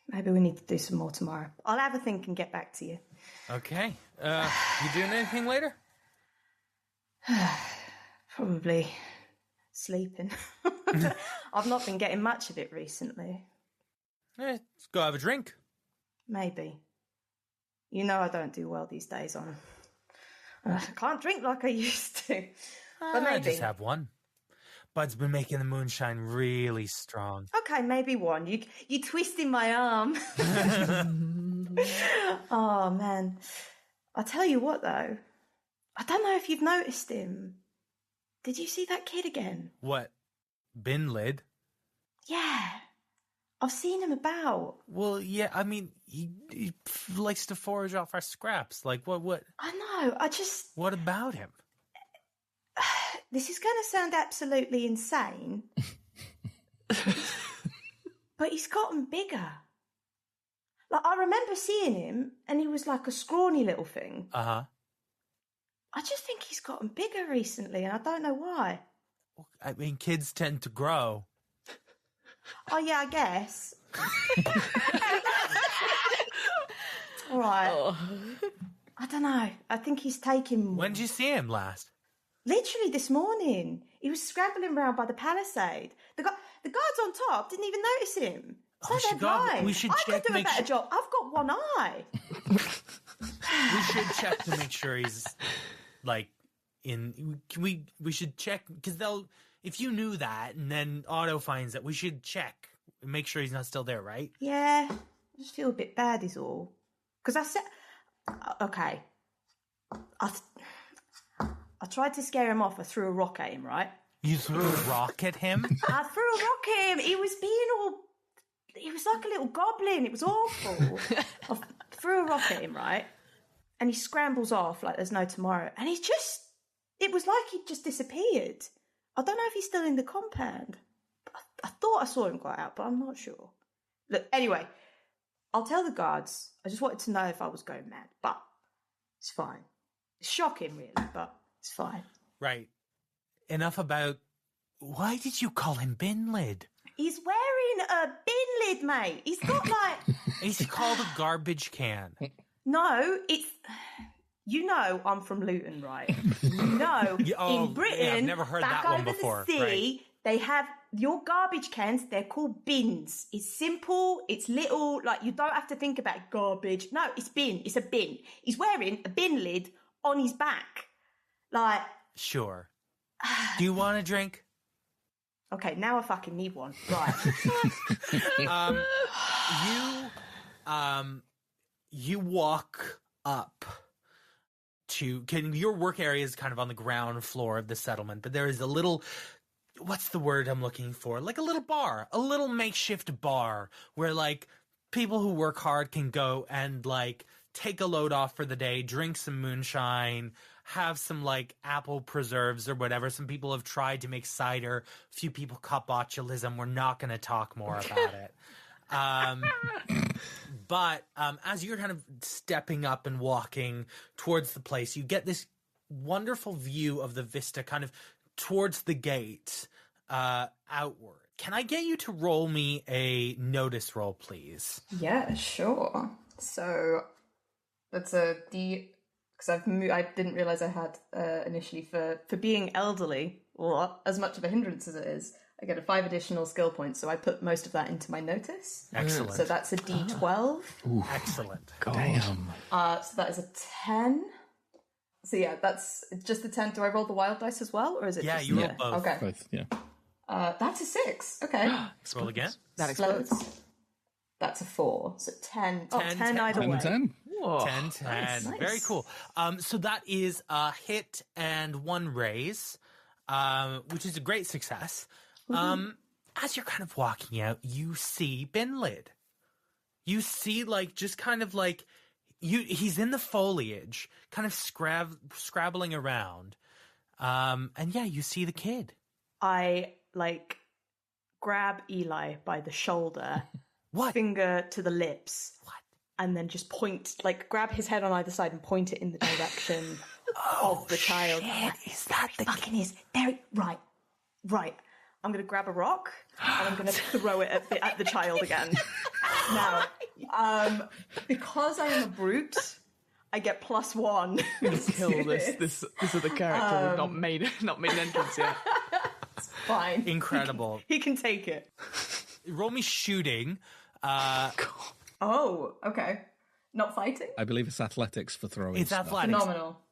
maybe we need to do some more tomorrow. I'll have a think and get back to you. Okay. You doing anything later? Probably sleeping. I've not been getting much of it recently. Let's go have a drink. Maybe. You know I don't do well these days on... I can't drink like I used to. But maybe. Just have one. Bud's been making the moonshine really strong. Okay, maybe one. You twisting my arm. Oh, man. I'll tell you what, though. I don't know if you've noticed him. Did you see that kid again? What? Bin lid? Yeah. I've seen him about. Well, yeah, I mean, he likes to forage off our scraps. Like, what? I know, What about him? This is going to sound absolutely insane. But he's gotten bigger. Like, I remember seeing him, and he was like a scrawny little thing. Uh-huh. I just think he's gotten bigger recently, and I don't know why. I mean, kids tend to grow. Oh, yeah, I guess. All right. Oh. I don't know. I think he's taking... When did you see him last? Literally this morning. He was scrambling around by the palisade. The guards on top didn't even notice him. So they're blind. We should I check. could do a better job. I've got one eye. We should check to make sure he's like in. We should check because they'll. If you knew that and then Otto finds that, we should check and make sure he's not still there, right? Yeah, just feel a bit bad is all. Because I said, okay, I tried to scare him off. I threw a rock at him, right? You threw a rock at him? I threw a rock at him. He was like a little goblin. It was awful. I threw a rock at him, right? And he scrambles off like there's no tomorrow. And it was like he'd just disappeared. I don't know if he's still in the compound. I thought I saw him go out, but I'm not sure. Look, anyway, I'll tell the guards. I just wanted to know if I was going mad, but it's fine. It's shocking, really, but it's fine. Right. Enough about... Why did you call him Bin Lid? He's wearing a bin lid, mate. He's got like... He's called a garbage can. No, it's... You know I'm from Luton, right? You know, in Britain, I've never heard back that one over before. the sea, Right. they have your garbage cans, they're called bins. It's simple, it's little, like you don't have to think about garbage. No, it's bin, it's a bin. He's wearing a bin lid on his back. Like... Sure. Do you want a drink? Okay, now I fucking need one. Right. You walk up to... Your work area is kind of on the ground floor of the settlement, but there is a little... What's the word I'm looking for? Like a little bar, a little makeshift bar where like people who work hard can go and like take a load off for the day, drink some moonshine, have some like apple preserves or whatever. Some people have tried to make cider. A few people caught botulism. We're not going to talk more about it. But as you're kind of stepping up and walking towards the place, you get this wonderful view of the vista kind of towards the gate, outward. Can I get you to roll me a notice roll, please? Yeah, sure. So that's a D, because I didn't realize I had initially for being elderly, or as much of a hindrance as it is, I get a 5 additional skill points, so I put most of that into my notice. Excellent. So that's a D12. Excellent. Damn. So that is a 10. So yeah, that's just a 10. Do I roll the wild dice as well, or is it? Yeah, just you roll both. Okay. Both, yeah. That's a 6. Okay. Roll again. That explodes. Explodes. That's a 4. So 10. 10, 10 either 10 way. and 10. 10. Nice. Very cool. So that is a hit and 1 raise, which is a great success. As you're kind of walking out, you see Bin Lid. You see, like, just kind of like, he's in the foliage, kind of scrabbling around. And yeah, you see the kid. I, like, grab Eli by the shoulder, What? finger to the lips, What? and then just point, like, grab his head on either side and point it in the direction of the child. Shit, is that the Fucking is. There, right. I'm going to grab a rock and I'm going to throw it at the child again. Now, because I am a brute, I get +1. Kill this other character. We've not made an entrance yet. It's fine. Incredible. He can take it. Roll me shooting. Oh, okay. Not fighting? I believe it's athletics for throwing It's stuff, athletics. Phenomenal.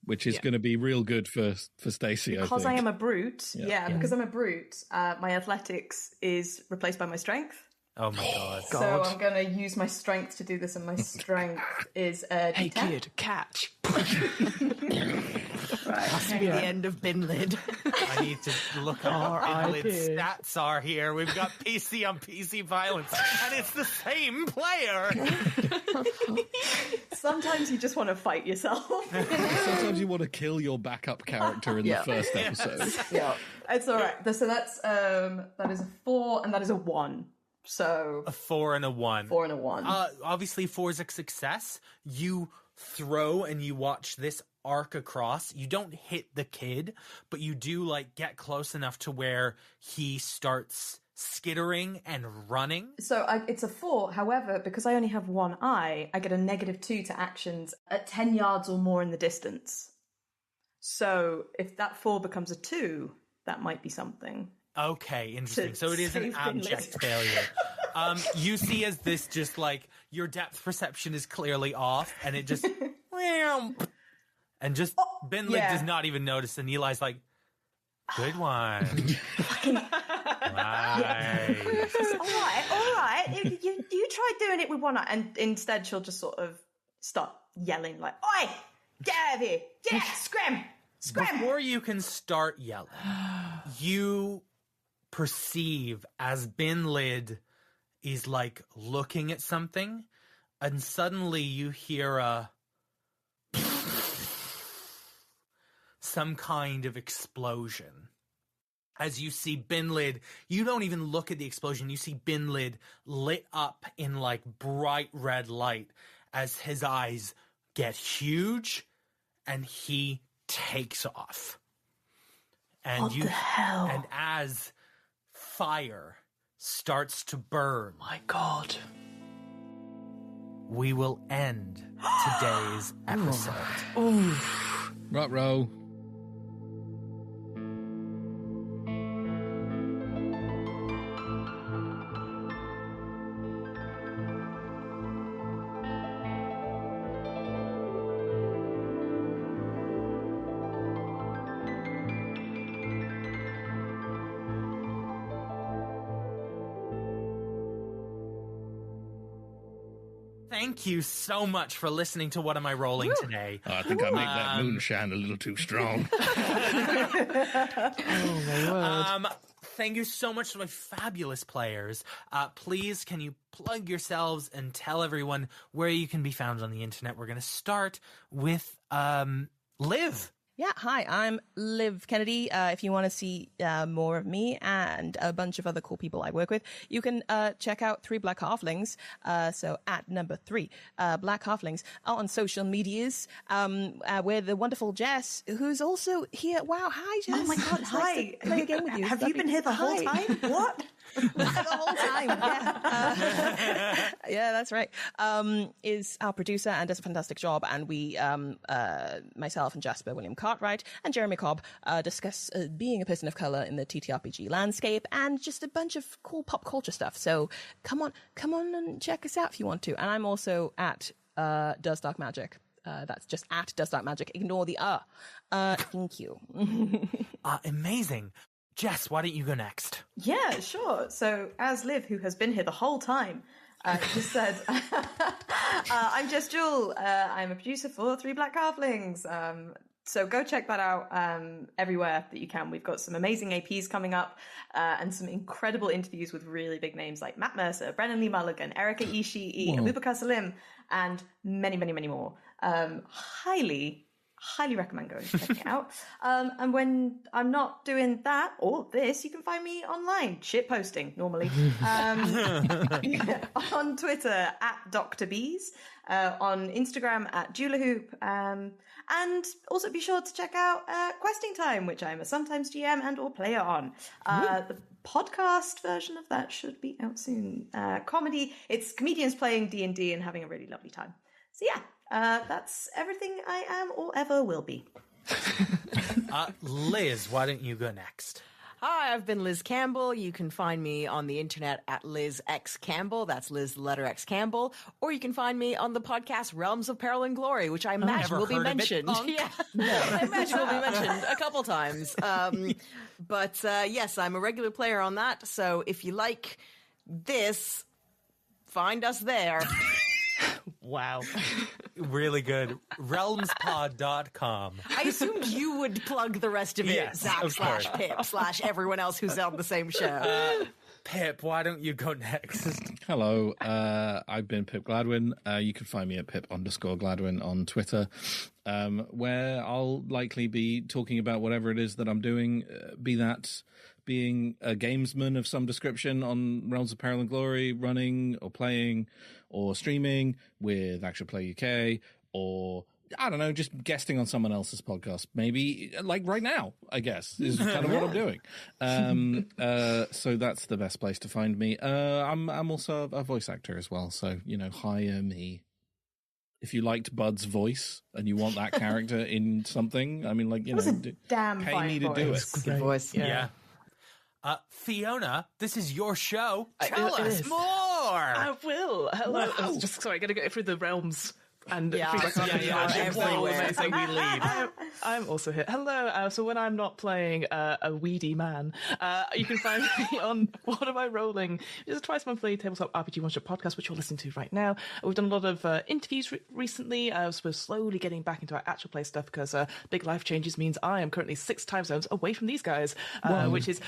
which is going to be real good for Stacey, I Because think. I am a brute. Yeah. Because I'm a brute, my athletics is replaced by my strength. Oh my god. So I'm going to use my strength to do this, and my strength is a Hey D10. kid, catch. Has to be the end of Bin Lid. I need to look up what R.I.P. Invalid's stats are here. We've got PC on PC violence, and it's the same player. Sometimes you just want to fight yourself. Sometimes you want to kill your backup character in the first episode. Yeah, it's all right. So that's that is a 4 and that is a 1. So A 4 and a 1. 4 and a 1. Obviously, 4 is a success. You throw and you watch this arc across. You don't hit the kid, but you do like get close enough to where he starts skittering and running. So it's a 4. However, because I only have one eye, I get a -2 to actions at 10 yards or more in the distance. So if that 4 becomes a 2, that might be something. Okay, interesting. To So it is an save Bin Lid. abject failure. You see as this just like your depth perception is clearly off, and it just and just Bin Lid yeah. does not even notice, and Eli's like, "Good one." Right. All right. You try try doing it with one eye. And instead she'll just sort of start yelling like, oi, get out of here. Yeah, scram. Before you can start yelling, you perceive as Bin Lid is like looking at something, and suddenly you hear some kind of explosion. As you see Bin Lid, you don't even look at the explosion. You see Bin Lid lit up in like bright red light as his eyes get huge and he takes off. And What the hell? And as fire starts to burn, My God. we will end today's episode. Ruh-roh. Thank you so much for listening to What Am I Rolling today. I think I made that moonshine a little too strong. Oh, my word. Thank you so much to my fabulous players. Please, can you plug yourselves and tell everyone where you can be found on the internet? We're going to start with Liv. Yeah, hi, I'm Liv Kennedy. If you want to see more of me and a bunch of other cool people I work with, you can check out 3 Black Halflings. So at number 3, Black Halflings on social medias. We're the wonderful Jess, who's also here. Wow, hi, Jess. Oh my God, It's hi. nice to play a game with you. Have you been here the whole time? What? The whole time, yeah. Yeah, that's right. Is our producer and does a fantastic job. And we, myself and Jasper William Cartwright and Jeremy Cobb, discuss being a person of color in the TTRPG landscape and just a bunch of cool pop culture stuff. So come on and check us out if you want to. And I'm also at Does Dark Magic. That's just at Does Dark Magic. Ignore the thank you. Amazing. Jess, why don't you go next? Yeah, sure. So as Liv, who has been here the whole time, just said, I'm Jess Jewell. I'm a producer for 3 Black Halflings. So go check that out everywhere that you can. We've got some amazing APs coming up and some incredible interviews with really big names like Matt Mercer, Brennan Lee Mulligan, Erica Ishii, Abubakar Salim, and many, many, many more. Highly recommend going and checking it out. And when I'm not doing that or this, you can find me online, shit posting normally, on Twitter at Dr. Bees, on Instagram at Julahoop, and also be sure to check out Questing Time, which I'm a sometimes GM and or player on. The podcast version of that should be out soon. Comedy, it's comedians playing D&D and having a really lovely time. So yeah. That's everything I am or ever will be. Liz, why don't you go next? Hi, I've been Liz Campbell. You can find me on the internet at Liz X Campbell. That's Liz the letter X Campbell. Or you can find me on the podcast Realms of Peril and Glory, which I imagine will be mentioned. I imagine will be mentioned a couple times. But yes, I'm a regular player on that. So if you like this, find us there. Wow. Really good. Realmspod.com. I assumed you would plug the rest of it, Yes, Zach of course. / Pip / everyone else who's on the same show. Pip, why don't you go next? Hello, I've been Pip Gladwin. You can find me at Pip_Gladwin on Twitter, where I'll likely be talking about whatever it is that I'm doing, be that being a gamesman of some description on Realms of Peril and Glory, running or playing or streaming with Actual Play UK, or I don't know, just guesting on someone else's podcast. Maybe like right now, I guess, is kind of what I'm doing. So that's the best place to find me. I'm also a voice actor as well. So, hire me. If you liked Bud's voice and you want that character in something, I mean, Damn pay fine me to voice. do it. Good voice. Yeah. Fiona, this is your show. Tell it us is. more. I will. Hello. I was just sorry, I gotta go through the realms and Yeah, feedback yeah, everywhere. So we leave. I'm also here. Hello. So when I'm not playing a weedy man, you can find me on What Am I Rolling? It's a twice-monthly tabletop RPG one-shot podcast, which you're listening to right now. We've done a lot of interviews recently. So we're slowly getting back into our actual play stuff because big life changes means I am currently 6 time zones away from these guys, which is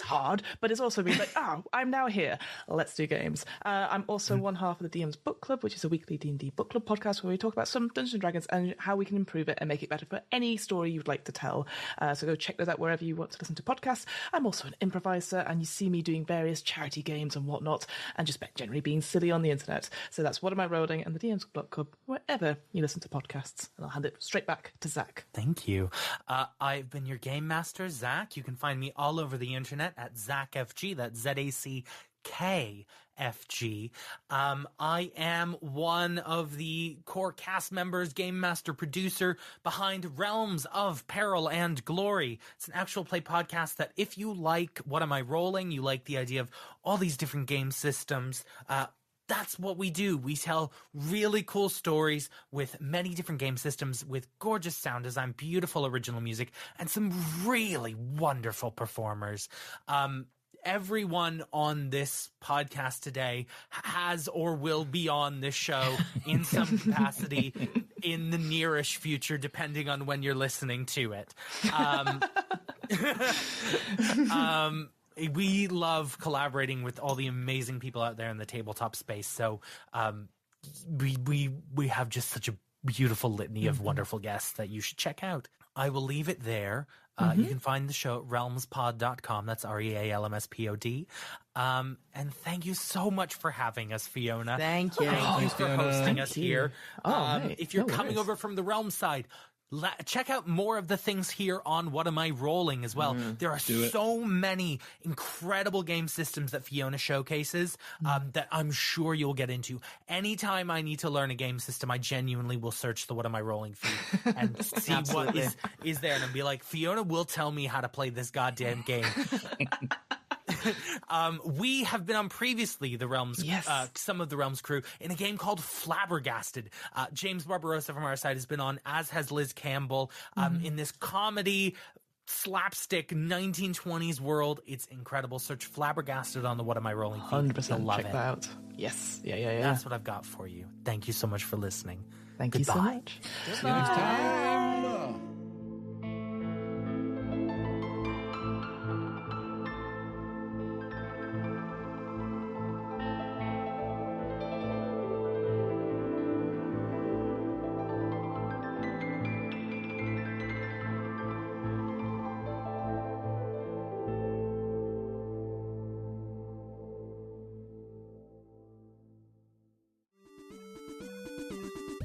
hard, but it's also means like, I'm now here. Let's do games. I'm also one half of the DM's Book Club, which is a weekly D&D book club podcast where we talk about some Dungeons & Dragons and how we can improve it and make it better for any story you'd like to tell. So go check those out wherever you want to listen to podcasts. I'm also an improviser, and you see me doing various charity games and whatnot, and just generally being silly on the internet. So that's What Am I Rolling and the DM's Book Club, wherever you listen to podcasts. And I'll hand it straight back to Zach. Thank you. I've been your game master, Zach. You can find me all over the internet at ZachFG. That's ZACKFG. I am one of the core cast members, game master, producer behind Realms of Peril and Glory. It's an actual play podcast that if you like What Am I Rolling, you like the idea of all these different game systems, that's what we do. We tell really cool stories with many different game systems, with gorgeous sound design, beautiful original music, and some really wonderful performers. Everyone on this podcast today has or will be on this show in some capacity in the nearish future, depending on when you're listening to it. We love collaborating with all the amazing people out there in the tabletop space. So we have just such a beautiful litany of wonderful guests that you should check out. I will leave it there. You can find the show at realmspod.com. That's REALMSPOD. And thank you so much for having us, Fiona. Thank you. Thank you for hosting us here. If you're coming worries. over from the Realm side, check out more of the things here on What Am I Rolling as well. There are so many incredible game systems that Fiona showcases that I'm sure you'll get into. Anytime I need to learn a game system, I genuinely will search the What Am I Rolling feed and see what is there, and I'll be like, Fiona will tell me how to play this goddamn game. We have been on previously the Realms, some of the Realms crew in a game called Flabbergasted. James Barbarossa from our side has been on, as has Liz Campbell, in this comedy slapstick 1920s world. It's incredible. Search Flabbergasted on the What Am I Rolling feed. 100% love check it. that out. Yes. Yeah. That's what I've got for you. Thank you so much for listening. Thank you so much. See you next time.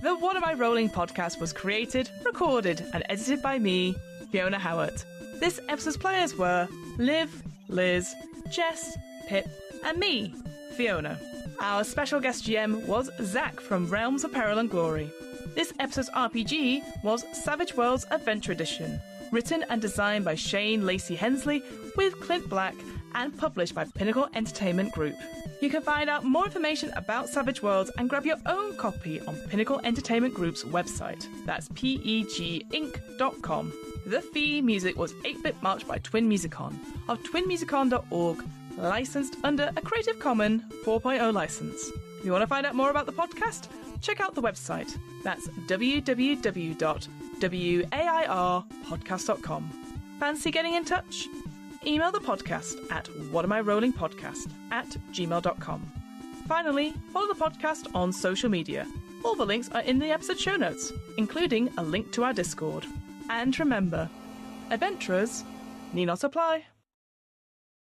The What Am I Rolling podcast was created, recorded, and edited by me, Fiona Howat. This episode's players were Liv, Liz, Jess, Pip, and me, Fiona. Our special guest GM was Zach from Realms of Peril and Glory. This episode's RPG was Savage Worlds Adventure Edition, written and designed by Shane Lacey Hensley with Clint Black and published by Pinnacle Entertainment Group. You can find out more information about Savage Worlds and grab your own copy on Pinnacle Entertainment Group's website. That's peginc.com. The theme music was 8-Bit March by Twin Musicon of twinmusicon.org, licensed under a Creative Commons 4.0 license. If you want to find out more about the podcast, check out the website. That's www.wairpodcast.com. Fancy getting in touch? Email the podcast at whatamirollingpodcast@gmail.com. Finally, follow the podcast on social media. All the links are in the episode show notes, including a link to our Discord. And remember, adventurers need not apply.